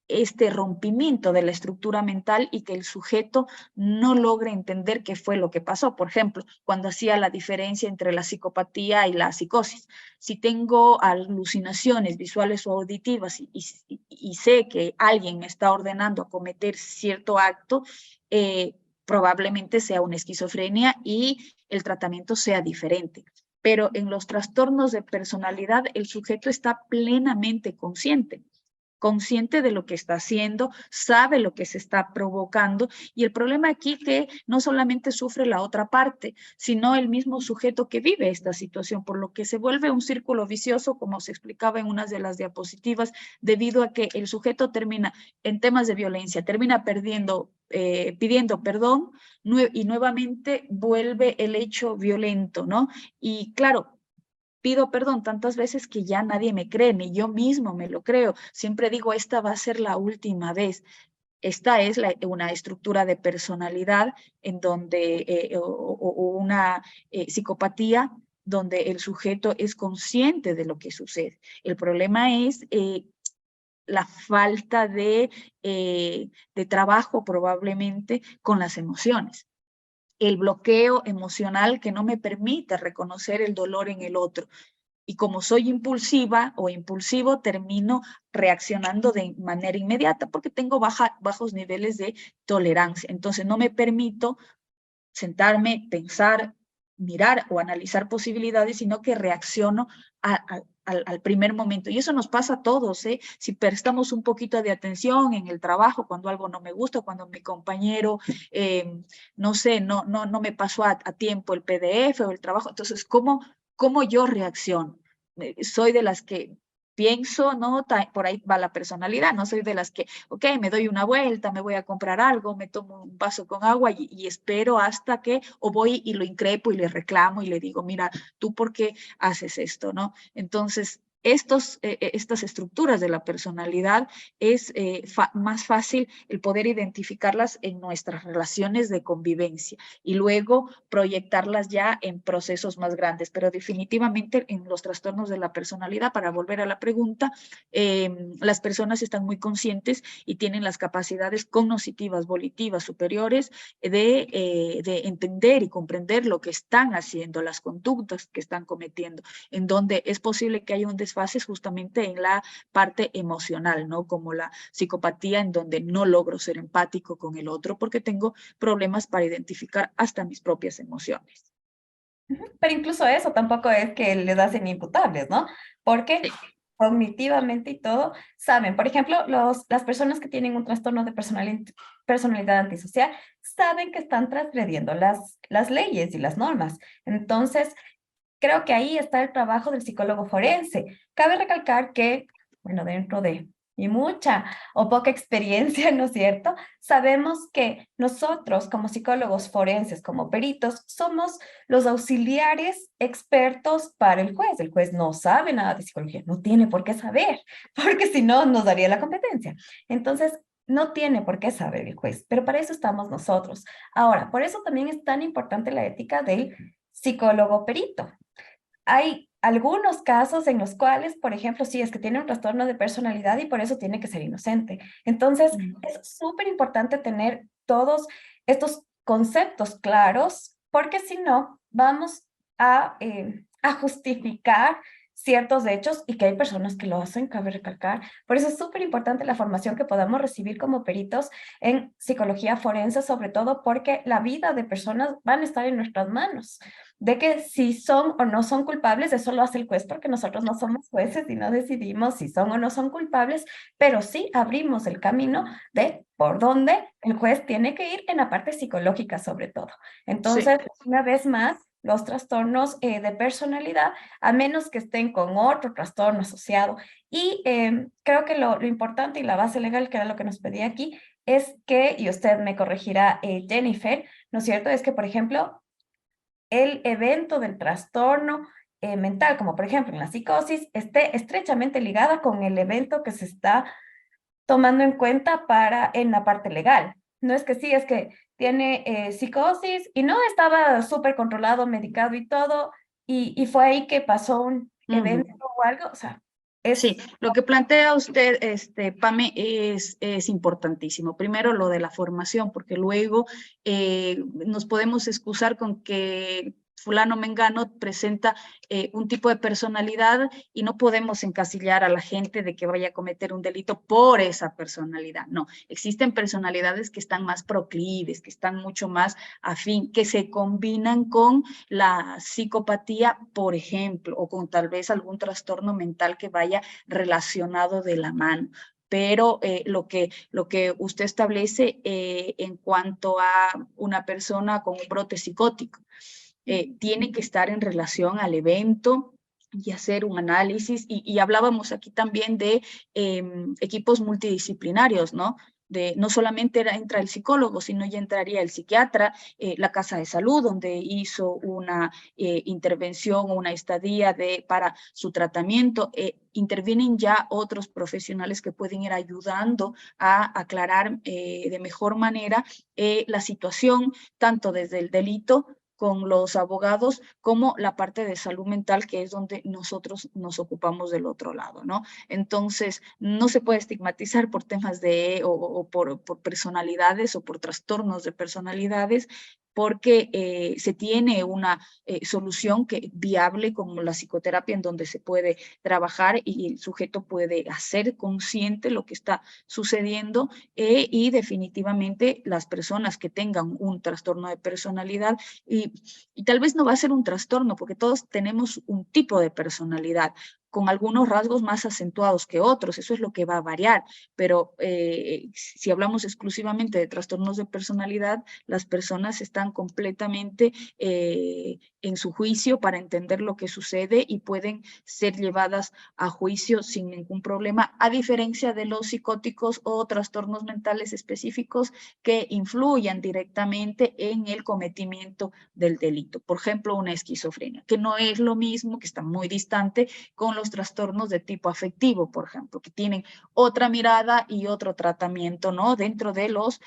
este rompimiento de la estructura mental y que el sujeto no logre entender qué fue lo que pasó. Por ejemplo, cuando hacía la diferencia entre la psicopatía y la psicosis. Si tengo alucinaciones visuales o auditivas y sé que alguien me está ordenando a cometer cierto acto, probablemente sea una esquizofrenia y el tratamiento sea diferente. Pero en los trastornos de personalidad el sujeto está plenamente consciente de lo que está haciendo, sabe lo que se está provocando y el problema aquí que no solamente sufre la otra parte, sino el mismo sujeto que vive esta situación, por lo que se vuelve un círculo vicioso, como se explicaba en una de las diapositivas, debido a que el sujeto termina en temas de violencia, termina pidiendo perdón y nuevamente vuelve el hecho violento, ¿no? Y claro, pido perdón tantas veces que ya nadie me cree, ni yo mismo me lo creo. Siempre digo, esta va a ser la última vez. Esta es una estructura de personalidad en donde, o una psicopatía donde el sujeto es consciente de lo que sucede. El problema es la falta de trabajo probablemente con las emociones, el bloqueo emocional que no me permite reconocer el dolor en el otro. Y como soy impulsiva o impulsivo, termino reaccionando de manera inmediata porque tengo bajos niveles de tolerancia. Entonces no me permito sentarme, pensar, mirar o analizar posibilidades, sino que reacciono al primer momento. Y eso nos pasa a todos, ¿eh? Si prestamos un poquito de atención en el trabajo, cuando algo no me gusta, cuando mi compañero, no sé, no me pasó a tiempo el PDF o el trabajo, entonces, ¿cómo yo reacciono? Soy de las que pienso, ¿no? Por ahí va la personalidad, no soy de las que, ok, me doy una vuelta, me voy a comprar algo, me tomo un vaso con agua y espero hasta que, o voy y lo increpo y le reclamo y le digo, mira, ¿tú por qué haces esto, no? Entonces, estas estructuras de la personalidad es más fácil el poder identificarlas en nuestras relaciones de convivencia y luego proyectarlas ya en procesos más grandes, pero definitivamente en los trastornos de la personalidad, para volver a la pregunta, las personas están muy conscientes y tienen las capacidades cognitivas, volitivas superiores de entender y comprender lo que están haciendo, las conductas que están cometiendo, en donde es posible que haya un desfase justamente en la parte emocional, ¿no? Como la psicopatía, en donde no logro ser empático con el otro porque tengo problemas para identificar hasta mis propias emociones. Pero incluso eso tampoco es que les hacen imputables, ¿no? Porque Sí. cognitivamente y todo, saben, por ejemplo, las personas que tienen un trastorno de personalidad antisocial saben que están transgrediendo las leyes y las normas. Entonces, creo que ahí está el trabajo del psicólogo forense. Cabe recalcar que, bueno, dentro de y mucha o poca experiencia, ¿no es cierto? Sabemos que nosotros como psicólogos forenses, como peritos, somos los auxiliares expertos para el juez. El juez no sabe nada de psicología, no tiene por qué saber, porque si no, nos daría la competencia. Entonces, no tiene por qué saber el juez, pero para eso estamos nosotros. Ahora, por eso también es tan importante la ética del psicólogo perito. Hay algunos casos en los cuales, por ejemplo, sí, es que tiene un trastorno de personalidad y por eso tiene que ser inocente. Entonces, es súper importante tener todos estos conceptos claros, porque si no, vamos a justificar ciertos hechos y que hay personas que lo hacen, cabe recalcar. Por eso es súper importante la formación que podamos recibir como peritos en psicología forense, sobre todo porque la vida de personas van a estar en nuestras manos. De que si son o no son culpables, eso lo hace el juez porque nosotros no somos jueces y no decidimos si son o no son culpables, pero sí abrimos el camino de por dónde el juez tiene que ir en la parte psicológica sobre todo. Sí. Entonces, una vez más, los trastornos de personalidad, a menos que estén con otro trastorno asociado. Y creo que lo importante y la base legal, que era lo que nos pedía aquí, es que, y usted me corregirá, Jennifer, ¿no es cierto? Es que, por ejemplo, el evento del trastorno mental, como por ejemplo en la psicosis, esté estrechamente ligada con el evento que se está tomando en cuenta para en la parte legal. No es que sí, es que tiene psicosis y no estaba súper controlado, medicado y todo, y fue ahí que pasó un evento o algo, o sea, Sí, es... lo que plantea usted, Pame, es importantísimo. Primero, lo de la formación, porque luego nos podemos excusar con que fulano mengano presenta un tipo de personalidad y no podemos encasillar a la gente de que vaya a cometer un delito por esa personalidad. No, existen personalidades que están más proclives, que están mucho más afín, que se combinan con la psicopatía, por ejemplo, o con tal vez algún trastorno mental que vaya relacionado de la mano. Pero lo que usted establece en cuanto a una persona con un brote psicótico, tiene que estar en relación al evento y hacer un análisis. Y hablábamos aquí también de equipos multidisciplinarios, ¿no? No solamente entra el psicólogo, sino ya entraría el psiquiatra, la casa de salud, donde hizo una intervención o una estadía para su tratamiento. Intervienen ya otros profesionales que pueden ir ayudando a aclarar de mejor manera la situación, tanto desde el delito con los abogados, como la parte de salud mental, que es donde nosotros nos ocupamos del otro lado, ¿no? Entonces, no se puede estigmatizar por temas o por personalidades o por trastornos de personalidades, porque se tiene una solución viable como la psicoterapia, en donde se puede trabajar y el sujeto puede hacer consciente lo que está sucediendo, y definitivamente las personas que tengan un trastorno de personalidad, y tal vez no va a ser un trastorno, porque todos tenemos un tipo de personalidad, con algunos rasgos más acentuados que otros, eso es lo que va a variar, pero si hablamos exclusivamente de trastornos de personalidad, las personas están completamente en su juicio para entender lo que sucede y pueden ser llevadas a juicio sin ningún problema, a diferencia de los psicóticos o trastornos mentales específicos que influyan directamente en el cometimiento del delito. Por ejemplo, una esquizofrenia, que no es lo mismo, que está muy distante con los trastornos de tipo afectivo, por ejemplo, que tienen otra mirada y otro tratamiento, ¿no? Dentro de los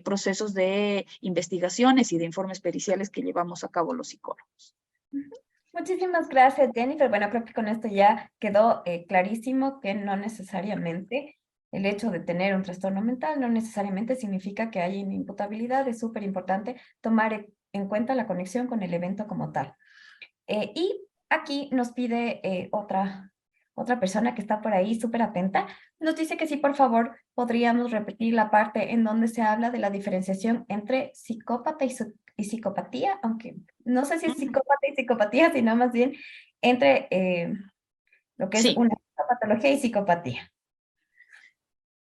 procesos de investigaciones y de informes periciales que llevamos a cabo los psicólogos. Muchísimas gracias, Jennifer. Bueno, creo que con esto ya quedó clarísimo que no necesariamente el hecho de tener un trastorno mental no necesariamente significa que haya inimputabilidad. Es súper importante tomar en cuenta la conexión con el evento como tal. Y aquí nos pide otra persona que está por ahí súper atenta. Nos dice que sí, por favor, podríamos repetir la parte en donde se habla de la diferenciación entre psicópata y psicopatía, aunque no sé si es psicópata y psicopatía, sino más bien entre lo que es Sí, una patología y psicopatía.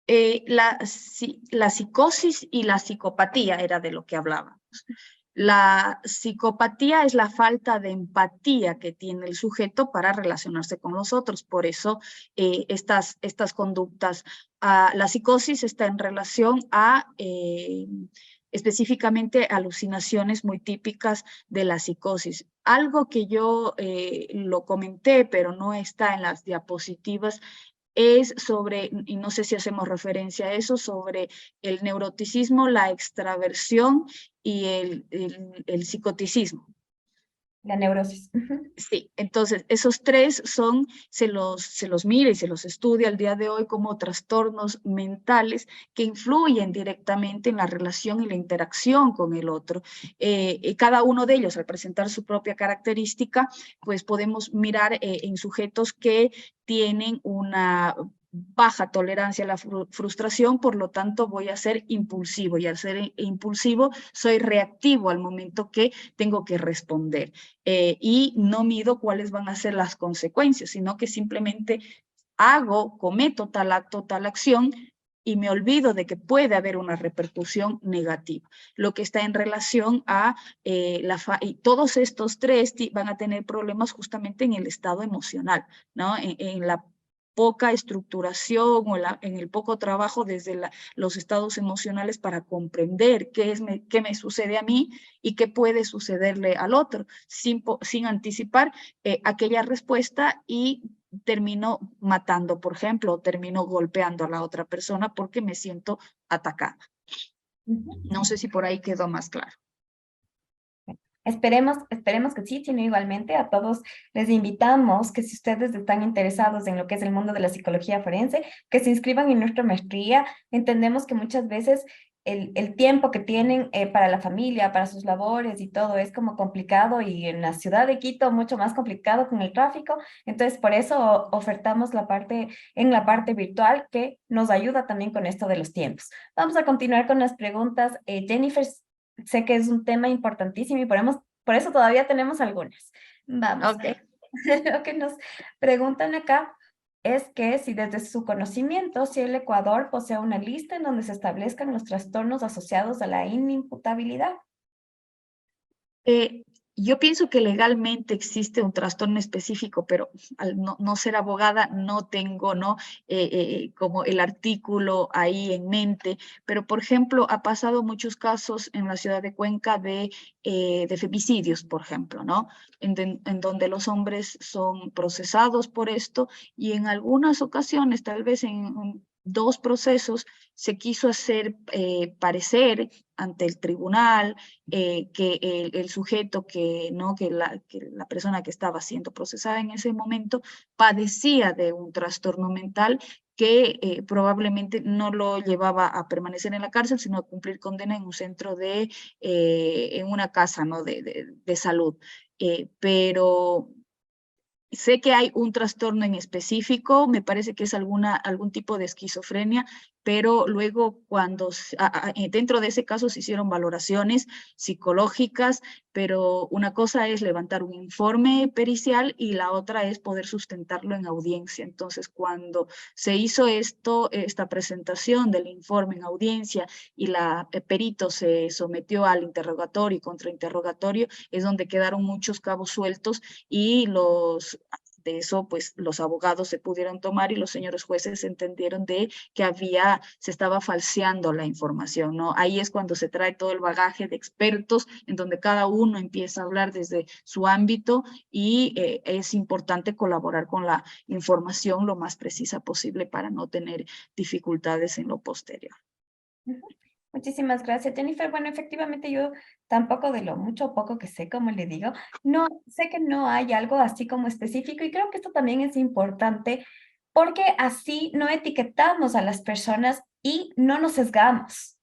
la psicosis y la psicopatía era de lo que hablábamos. La psicopatía es la falta de empatía que tiene el sujeto para relacionarse con los otros. Por eso estas conductas, la psicosis está en relación a específicamente alucinaciones muy típicas de la psicosis. Algo que yo lo comenté, pero no está en las diapositivas, es sobre, y no sé si hacemos referencia a eso, sobre el neuroticismo, la extraversión y el psicoticismo. La neurosis. Ujú. Sí, entonces esos tres son, se los mira y se los estudia al día de hoy como trastornos mentales que influyen directamente en la relación y la interacción con el otro. Y cada uno de ellos, al presentar su propia característica, pues podemos mirar en sujetos que tienen una baja tolerancia a la frustración, por lo tanto voy a ser impulsivo y al ser impulsivo soy reactivo al momento que tengo que responder. Y no mido cuáles van a ser las consecuencias, sino que simplemente cometo tal acto, tal acción y me olvido de que puede haber una repercusión negativa. Lo que está en relación a y todos estos tres van a tener problemas justamente en el estado emocional, ¿no? En la poca estructuración o en el poco trabajo desde los estados emocionales para comprender qué me sucede a mí y qué puede sucederle al otro, sin anticipar aquella respuesta y termino matando, por ejemplo, o termino golpeando a la otra persona porque me siento atacada. Ujú. No sé si por ahí quedó más claro. Esperemos que sí, sino igualmente a todos les invitamos que si ustedes están interesados en lo que es el mundo de la psicología forense, que se inscriban en nuestra maestría. Entendemos que muchas veces el tiempo que tienen para la familia, para sus labores y todo es como complicado y en la ciudad de Quito mucho más complicado con el tráfico. Entonces, por eso ofertamos en la parte virtual que nos ayuda también con esto de los tiempos. Vamos a continuar con las preguntas. Jennifer, sé que es un tema importantísimo y por eso todavía tenemos algunas. Vamos, Ok. lo que nos preguntan acá es que si desde su conocimiento, si el Ecuador posee una lista en donde se establezcan los trastornos asociados a la inimputabilidad. Eh, yo pienso que legalmente existe un trastorno específico, pero al no ser abogada no tengo, ¿no? Como el artículo ahí en mente, pero por ejemplo ha pasado muchos casos en la ciudad de Cuenca de femicidios, por ejemplo, ¿no? En donde los hombres son procesados por esto y en algunas ocasiones, tal vez en dos procesos, se quiso hacer parecer ante el tribunal que el sujeto ¿no? Que la persona que estaba siendo procesada en ese momento padecía de un trastorno mental que probablemente no lo llevaba a permanecer en la cárcel, sino a cumplir condena en un centro en una casa, ¿no? de salud. Pero sé que hay un trastorno en específico, me parece que es algún tipo de esquizofrenia, pero luego dentro de ese caso se hicieron valoraciones psicológicas, pero una cosa es levantar un informe pericial y la otra es poder sustentarlo en audiencia. Entonces, cuando se hizo esta presentación del informe en audiencia y el perito se sometió al interrogatorio y contrainterrogatorio, es donde quedaron muchos cabos sueltos y de eso, pues los abogados se pudieron tomar y los señores jueces entendieron de que se estaba falseando la información, ¿no? Ahí es cuando se trae todo el bagaje de expertos, en donde cada uno empieza a hablar desde su ámbito y es importante colaborar con la información lo más precisa posible para no tener dificultades en lo posterior. Ujú. Muchísimas gracias, Jennifer. Bueno, efectivamente yo tampoco de lo mucho o poco que sé, como le digo, no sé que no hay algo así como específico y creo que esto también es importante porque así no etiquetamos a las personas y no nos sesgamos.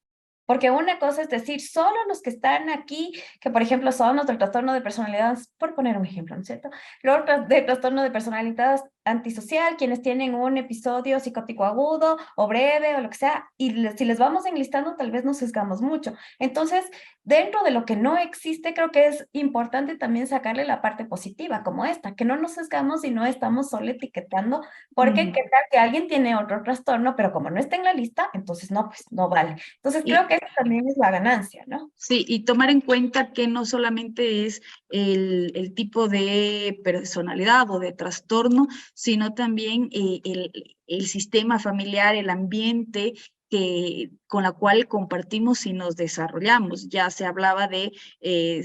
Porque una cosa es decir, solo los que están aquí, que por ejemplo son los del trastorno de personalidad, por poner un ejemplo, ¿no es cierto? Los de trastorno de personalidad antisocial, quienes tienen un episodio psicótico agudo o breve o lo que sea, y si les vamos enlistando, tal vez nos sesgamos mucho. Entonces, dentro de lo que no existe, creo que es importante también sacarle la parte positiva, como esta, que no nos sesgamos y no estamos solo etiquetando, porque qué tal que alguien tiene otro trastorno, pero como no está en la lista, entonces no, pues no vale. Entonces, creo Y, que eso también es la ganancia, ¿no? sí, y tomar en cuenta que no solamente es el tipo de personalidad o de trastorno, sino también el sistema familiar, el ambiente con la cual compartimos y nos desarrollamos. Ya se hablaba de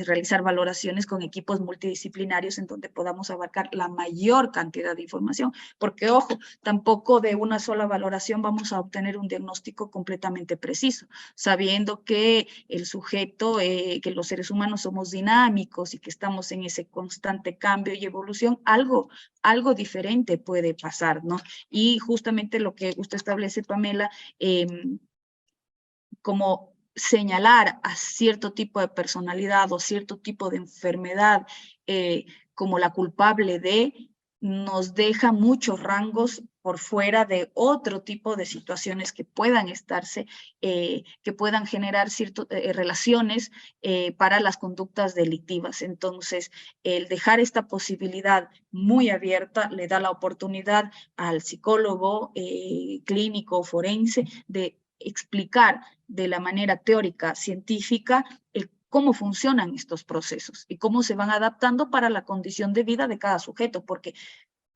realizar valoraciones con equipos multidisciplinarios en donde podamos abarcar la mayor cantidad de información, porque ojo, tampoco de una sola valoración vamos a obtener un diagnóstico completamente preciso, sabiendo que el sujeto, que los seres humanos somos dinámicos y que estamos en ese constante cambio y evolución, algo diferente puede pasar, ¿no? Y justamente lo que usted establece, Pamela, como señalar a cierto tipo de personalidad o cierto tipo de enfermedad como la culpable de, nos deja muchos rangos por fuera de otro tipo de situaciones que puedan estarse, que puedan generar ciertas relaciones para las conductas delictivas. Entonces, el dejar esta posibilidad muy abierta le da la oportunidad al psicólogo clínico forense de explicar de la manera teórica, científica, cómo funcionan estos procesos y cómo se van adaptando para la condición de vida de cada sujeto, porque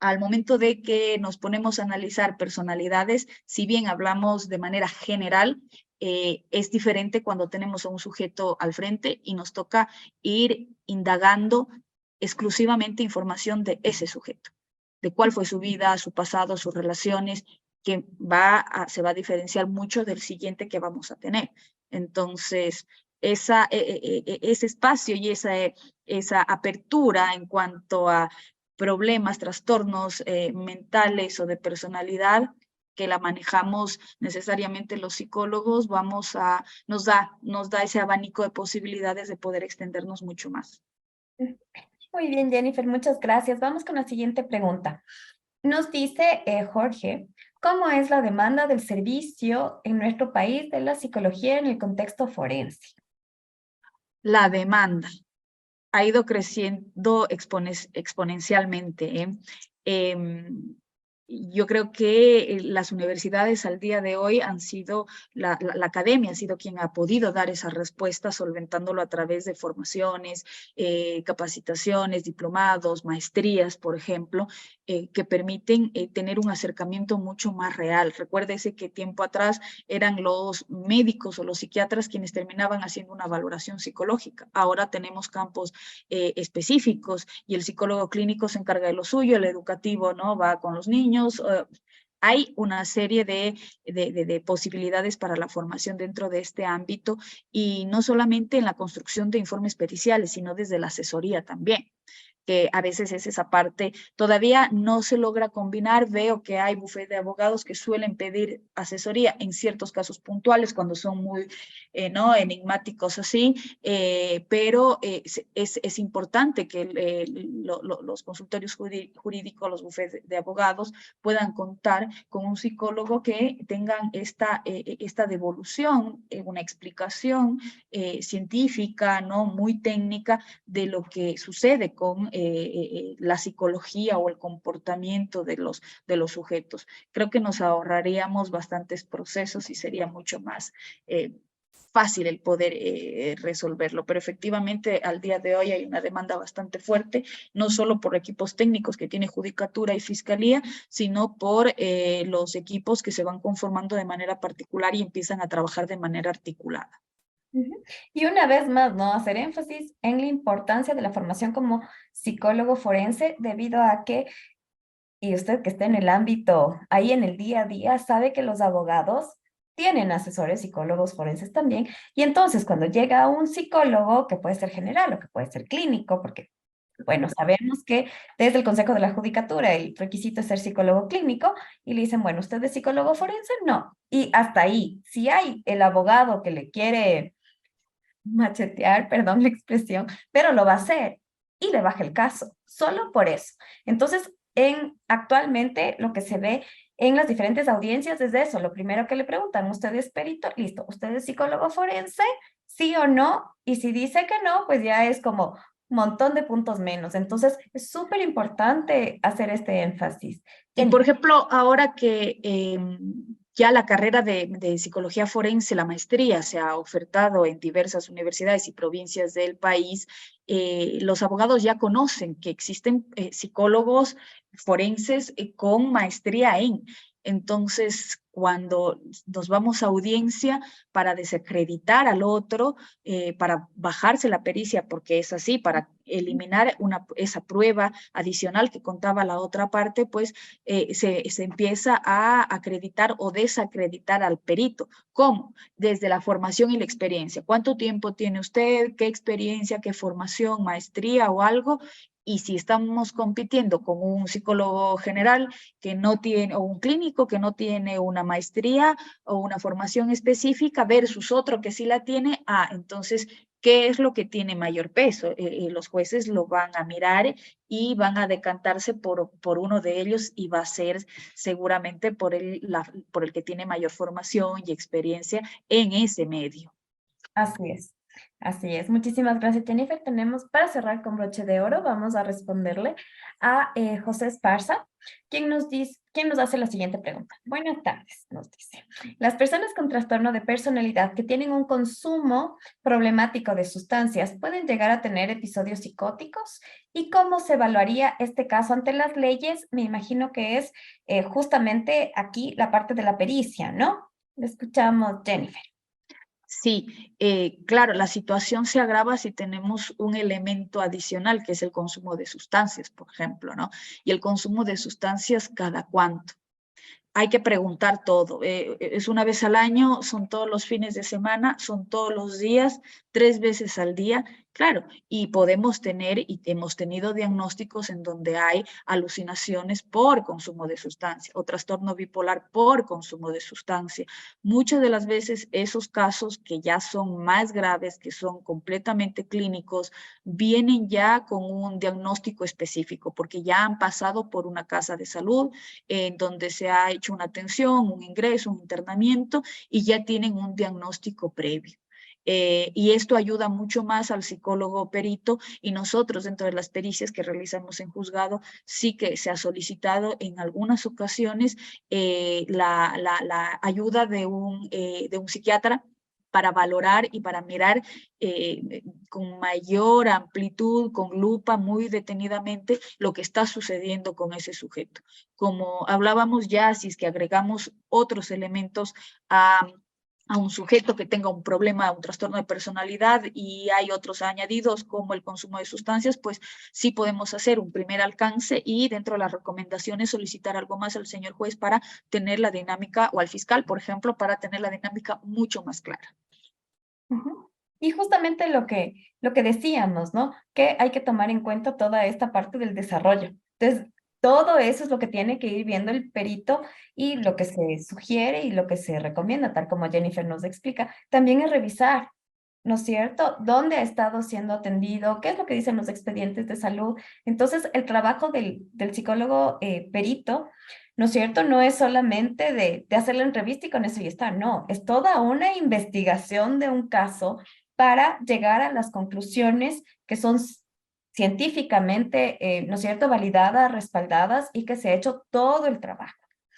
al momento de que nos ponemos a analizar personalidades, si bien hablamos de manera general, es diferente cuando tenemos a un sujeto al frente y nos toca ir indagando exclusivamente información de ese sujeto, de cuál fue su vida, su pasado, sus relaciones, que se va a diferenciar mucho del siguiente que vamos a tener. Entonces, ese espacio y esa apertura en cuanto a problemas, trastornos mentales o de personalidad que la manejamos necesariamente los psicólogos, nos da ese abanico de posibilidades de poder extendernos mucho más. Muy bien, Jennifer, muchas gracias. Vamos con la siguiente pregunta. Nos dice Jorge, ¿cómo es la demanda del servicio en nuestro país de la psicología en el contexto forense? La demanda ha ido creciendo exponencialmente. Yo creo que las universidades al día de hoy han sido, la academia ha sido quien ha podido dar esa respuesta, solventándolo a través de formaciones, capacitaciones, diplomados, maestrías, por ejemplo, que permiten tener un acercamiento mucho más real. Recuérdese que tiempo atrás eran los médicos o los psiquiatras quienes terminaban haciendo una valoración psicológica. Ahora tenemos campos específicos y el psicólogo clínico se encarga de lo suyo, el educativo, ¿no? Va con los niños. Hay una serie de posibilidades para la formación dentro de este ámbito y no solamente en la construcción de informes periciales, sino desde la asesoría también, que a veces es esa parte, todavía no se logra combinar. Veo que hay bufetes de abogados que suelen pedir asesoría en ciertos casos puntuales cuando son muy ¿no? enigmáticos así, pero es importante que los consultorios jurídicos, los bufetes de abogados puedan contar con un psicólogo que tengan esta devolución, una explicación científica, ¿no? muy técnica de lo que sucede con la psicología o el comportamiento de los sujetos. Creo que nos ahorraríamos bastantes procesos y sería mucho más fácil el poder resolverlo, pero efectivamente al día de hoy hay una demanda bastante fuerte, no solo por equipos técnicos que tiene Judicatura y Fiscalía, sino por los equipos que se van conformando de manera particular y empiezan a trabajar de manera articulada. Y una vez más, ¿no? Hacer énfasis en la importancia de la formación como psicólogo forense, debido a que, y usted que está en el ámbito, ahí en el día a día, sabe que los abogados tienen asesores psicólogos forenses también. Y entonces, cuando llega un psicólogo, que puede ser general o que puede ser clínico, porque, bueno, sabemos que desde el Consejo de la Judicatura el requisito es ser psicólogo clínico, y le dicen, bueno, ¿usted es psicólogo forense? No. Y hasta ahí, si hay el abogado que le quiere machetear, perdón la expresión, pero lo va a hacer y le baja el caso, solo por eso. Entonces, actualmente lo que se ve en las diferentes audiencias es eso. Lo primero que le preguntan, ¿usted es perito? Listo. ¿Usted es psicólogo forense? ¿Sí o no? Y si dice que no, pues ya es como un montón de puntos menos. Entonces, es súper importante hacer este énfasis. Y por Jennifer. ejemplo, ahora que ya la carrera de psicología forense, la maestría, se ha ofertado en diversas universidades y provincias del país, los abogados ya conocen que existen psicólogos forenses con maestría en. Entonces, cuando nos vamos a audiencia para desacreditar al otro, para bajarse la pericia, porque es así, para eliminar esa prueba adicional que contaba la otra parte, pues se empieza a acreditar o desacreditar al perito. ¿Cómo? Desde la formación y la experiencia. ¿Cuánto tiempo tiene usted? ¿Qué experiencia? ¿Qué formación? ¿Maestría o algo? Y si estamos compitiendo con un psicólogo general que no tiene, o un clínico que no tiene una maestría o una formación específica versus otro que sí la tiene, entonces, ¿qué es lo que tiene mayor peso? Los jueces lo van a mirar y van a decantarse por uno de ellos y va a ser seguramente por el que tiene mayor formación y experiencia en ese medio. Así es, así es. Muchísimas gracias, Jennifer. Tenemos para cerrar con broche de oro, vamos a responderle a José Esparza, quien nos hace la siguiente pregunta. Buenas tardes, nos dice. Las personas con trastorno de personalidad que tienen un consumo problemático de sustancias pueden llegar a tener episodios psicóticos. ¿Y cómo se evaluaría este caso ante las leyes? Me imagino que es justamente aquí la parte de la pericia, ¿no? Le escuchamos, Jennifer. Sí, claro, la situación se agrava si tenemos un elemento adicional, que es el consumo de sustancias, por ejemplo, ¿no? Y el consumo de sustancias, ¿cada cuánto? Hay que preguntar todo. Es una vez al año, son todos los fines de semana, son todos los días, 3 veces al día. Claro, y podemos tener y hemos tenido diagnósticos en donde hay alucinaciones por consumo de sustancia o trastorno bipolar por consumo de sustancia. Muchas de las veces esos casos que ya son más graves, que son completamente clínicos, vienen ya con un diagnóstico específico porque ya han pasado por una casa de salud en donde se ha hecho una atención, un ingreso, un internamiento y ya tienen un diagnóstico previo. Y esto ayuda mucho más al psicólogo perito y nosotros dentro de las pericias que realizamos en juzgado sí que se ha solicitado en algunas ocasiones la ayuda de un psiquiatra para valorar y para mirar con mayor amplitud, con lupa, muy detenidamente, lo que está sucediendo con ese sujeto. Como hablábamos ya, si es que agregamos otros elementos a un sujeto que tenga un problema, un trastorno de personalidad y hay otros añadidos como el consumo de sustancias, pues sí podemos hacer un primer alcance y dentro de las recomendaciones solicitar algo más al señor juez para tener la dinámica, o al fiscal, por ejemplo, para tener la dinámica mucho más clara. Ujú. Y justamente lo que decíamos, ¿no? Que hay que tomar en cuenta toda esta parte del desarrollo. Entonces, todo eso es lo que tiene que ir viendo el perito y lo que se sugiere y lo que se recomienda, tal como Jennifer nos explica, también es revisar, ¿no es cierto? ¿Dónde ha estado siendo atendido? ¿Qué es lo que dicen los expedientes de salud? Entonces, el trabajo del psicólogo perito, ¿no es cierto? No es solamente de hacer la entrevista y con eso ya está, no, es toda una investigación de un caso para llegar a las conclusiones que son científicamente, ¿no es cierto?, validadas, respaldadas y que se ha hecho todo el trabajo.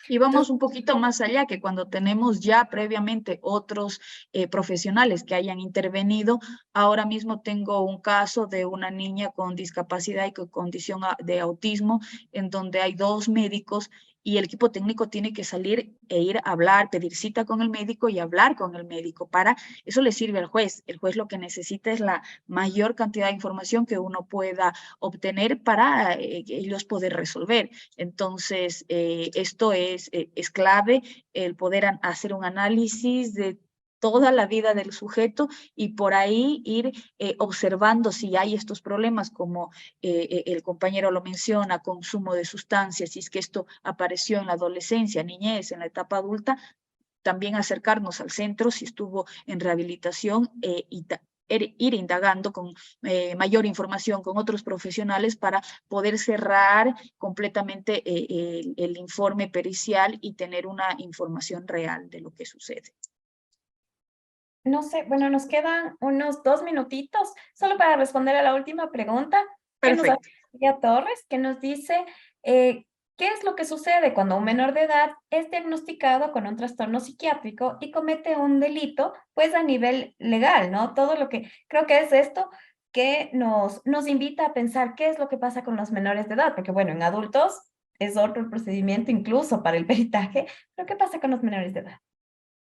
Y vamos un poquito más allá, que cuando tenemos ya previamente otros profesionales que hayan intervenido, ahora mismo tengo un caso de una niña con discapacidad y con condición de autismo, en donde hay 2 médicos y el equipo técnico tiene que salir e ir a hablar, pedir cita con el médico y hablar con el médico. Para eso le sirve al juez. El juez lo que necesita es la mayor cantidad de información que uno pueda obtener para ellos poder resolver. Entonces, esto es clave, el poder hacer un análisis de toda la vida del sujeto y por ahí ir observando si hay estos problemas, como el compañero lo menciona, consumo de sustancias, si es que esto apareció en la adolescencia, niñez, en la etapa adulta, también acercarnos al centro si estuvo en rehabilitación ir indagando con mayor información con otros profesionales para poder cerrar completamente el informe pericial y tener una información real de lo que sucede. No sé, bueno, nos quedan unos 2 minutitos solo para responder a la última pregunta que nos hace Perfecto. María Torres, que nos dice, ¿qué es lo que sucede cuando un menor de edad es diagnosticado con un trastorno psiquiátrico y comete un delito, pues a nivel legal, ¿no? Todo lo que creo que es esto que nos invita a pensar qué es lo que pasa con los menores de edad, porque bueno, en adultos es otro el procedimiento incluso para el peritaje, pero ¿qué pasa con los menores de edad?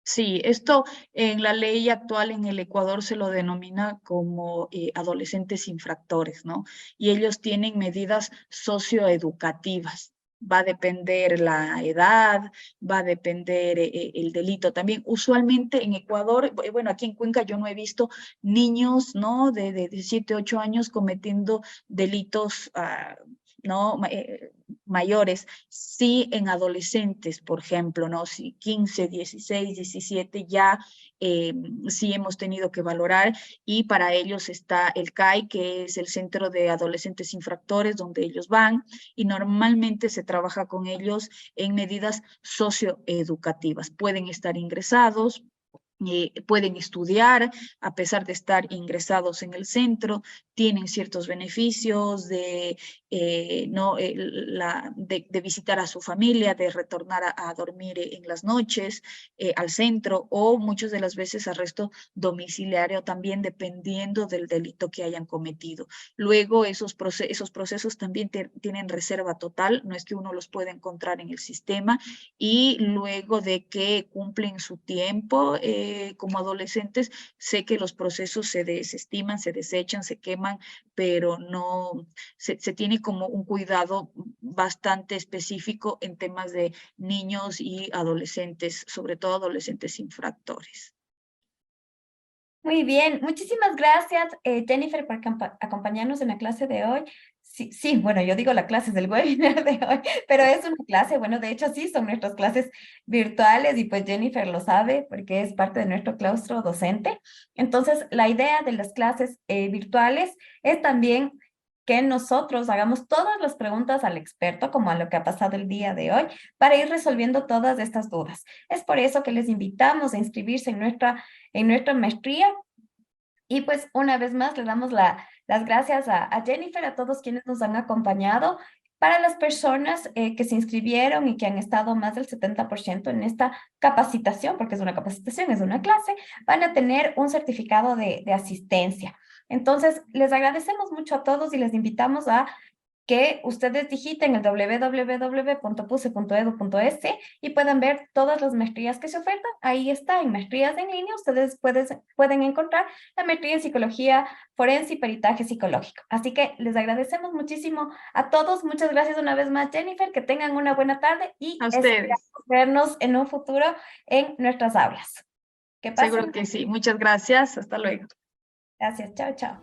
Sí, esto en la ley actual en el Ecuador se lo denomina como adolescentes infractores, ¿no? Y ellos tienen medidas socioeducativas. Va a depender la edad, va a depender el delito también. Usualmente en Ecuador, bueno, aquí en Cuenca yo no he visto niños, ¿no? De 7, 8 años cometiendo delitos, ¿no? Mayores, sí en adolescentes, por ejemplo, ¿no? Si 15, 16, 17 ya sí hemos tenido que valorar y para ellos está el CAI, que es el Centro de Adolescentes Infractores, donde ellos van y normalmente se trabaja con ellos en medidas socioeducativas. Pueden estar ingresados, pueden estudiar a pesar de estar ingresados en el centro, tienen ciertos beneficios no, de visitar a su familia, de retornar a dormir en las noches al centro o muchas de las veces arresto domiciliario también dependiendo del delito que hayan cometido. Luego esos procesos también tienen reserva total, no es que uno los pueda encontrar en el sistema y luego de que cumplen su tiempo, como adolescentes, sé que los procesos se desestiman, se desechan, se queman, pero no, se tiene como un cuidado bastante específico en temas de niños y adolescentes, sobre todo adolescentes infractores. Muy bien, muchísimas gracias, Jennifer, por acompañarnos en la clase de hoy. Sí, sí, bueno, yo digo la clase del webinar de hoy, pero es una clase, bueno, de hecho sí, son nuestras clases virtuales y pues Jennifer lo sabe porque es parte de nuestro claustro docente. Entonces, la idea de las clases virtuales es también que nosotros hagamos todas las preguntas al experto, como a lo que ha pasado el día de hoy, para ir resolviendo todas estas dudas. Es por eso que les invitamos a inscribirse en nuestra maestría. Y pues una vez más le damos las gracias a Jennifer, a todos quienes nos han acompañado. Para las personas que se inscribieron y que han estado más del 70% en esta capacitación, porque es una capacitación, es una clase, van a tener un certificado de asistencia. Entonces, les agradecemos mucho a todos y les invitamos a que ustedes digiten el www.puse.edu.es y puedan ver todas las maestrías que se ofertan. Ahí está, en maestrías en línea, ustedes pueden encontrar la maestría en psicología forense y peritaje psicológico. Así que les agradecemos muchísimo a todos. Muchas gracias una vez más, Jennifer, que tengan una buena tarde y A esperamos ustedes, vernos en un futuro en nuestras aulas. Que seguro pasen. que sí. Muchas gracias. Hasta luego. Gracias. Chao, chao.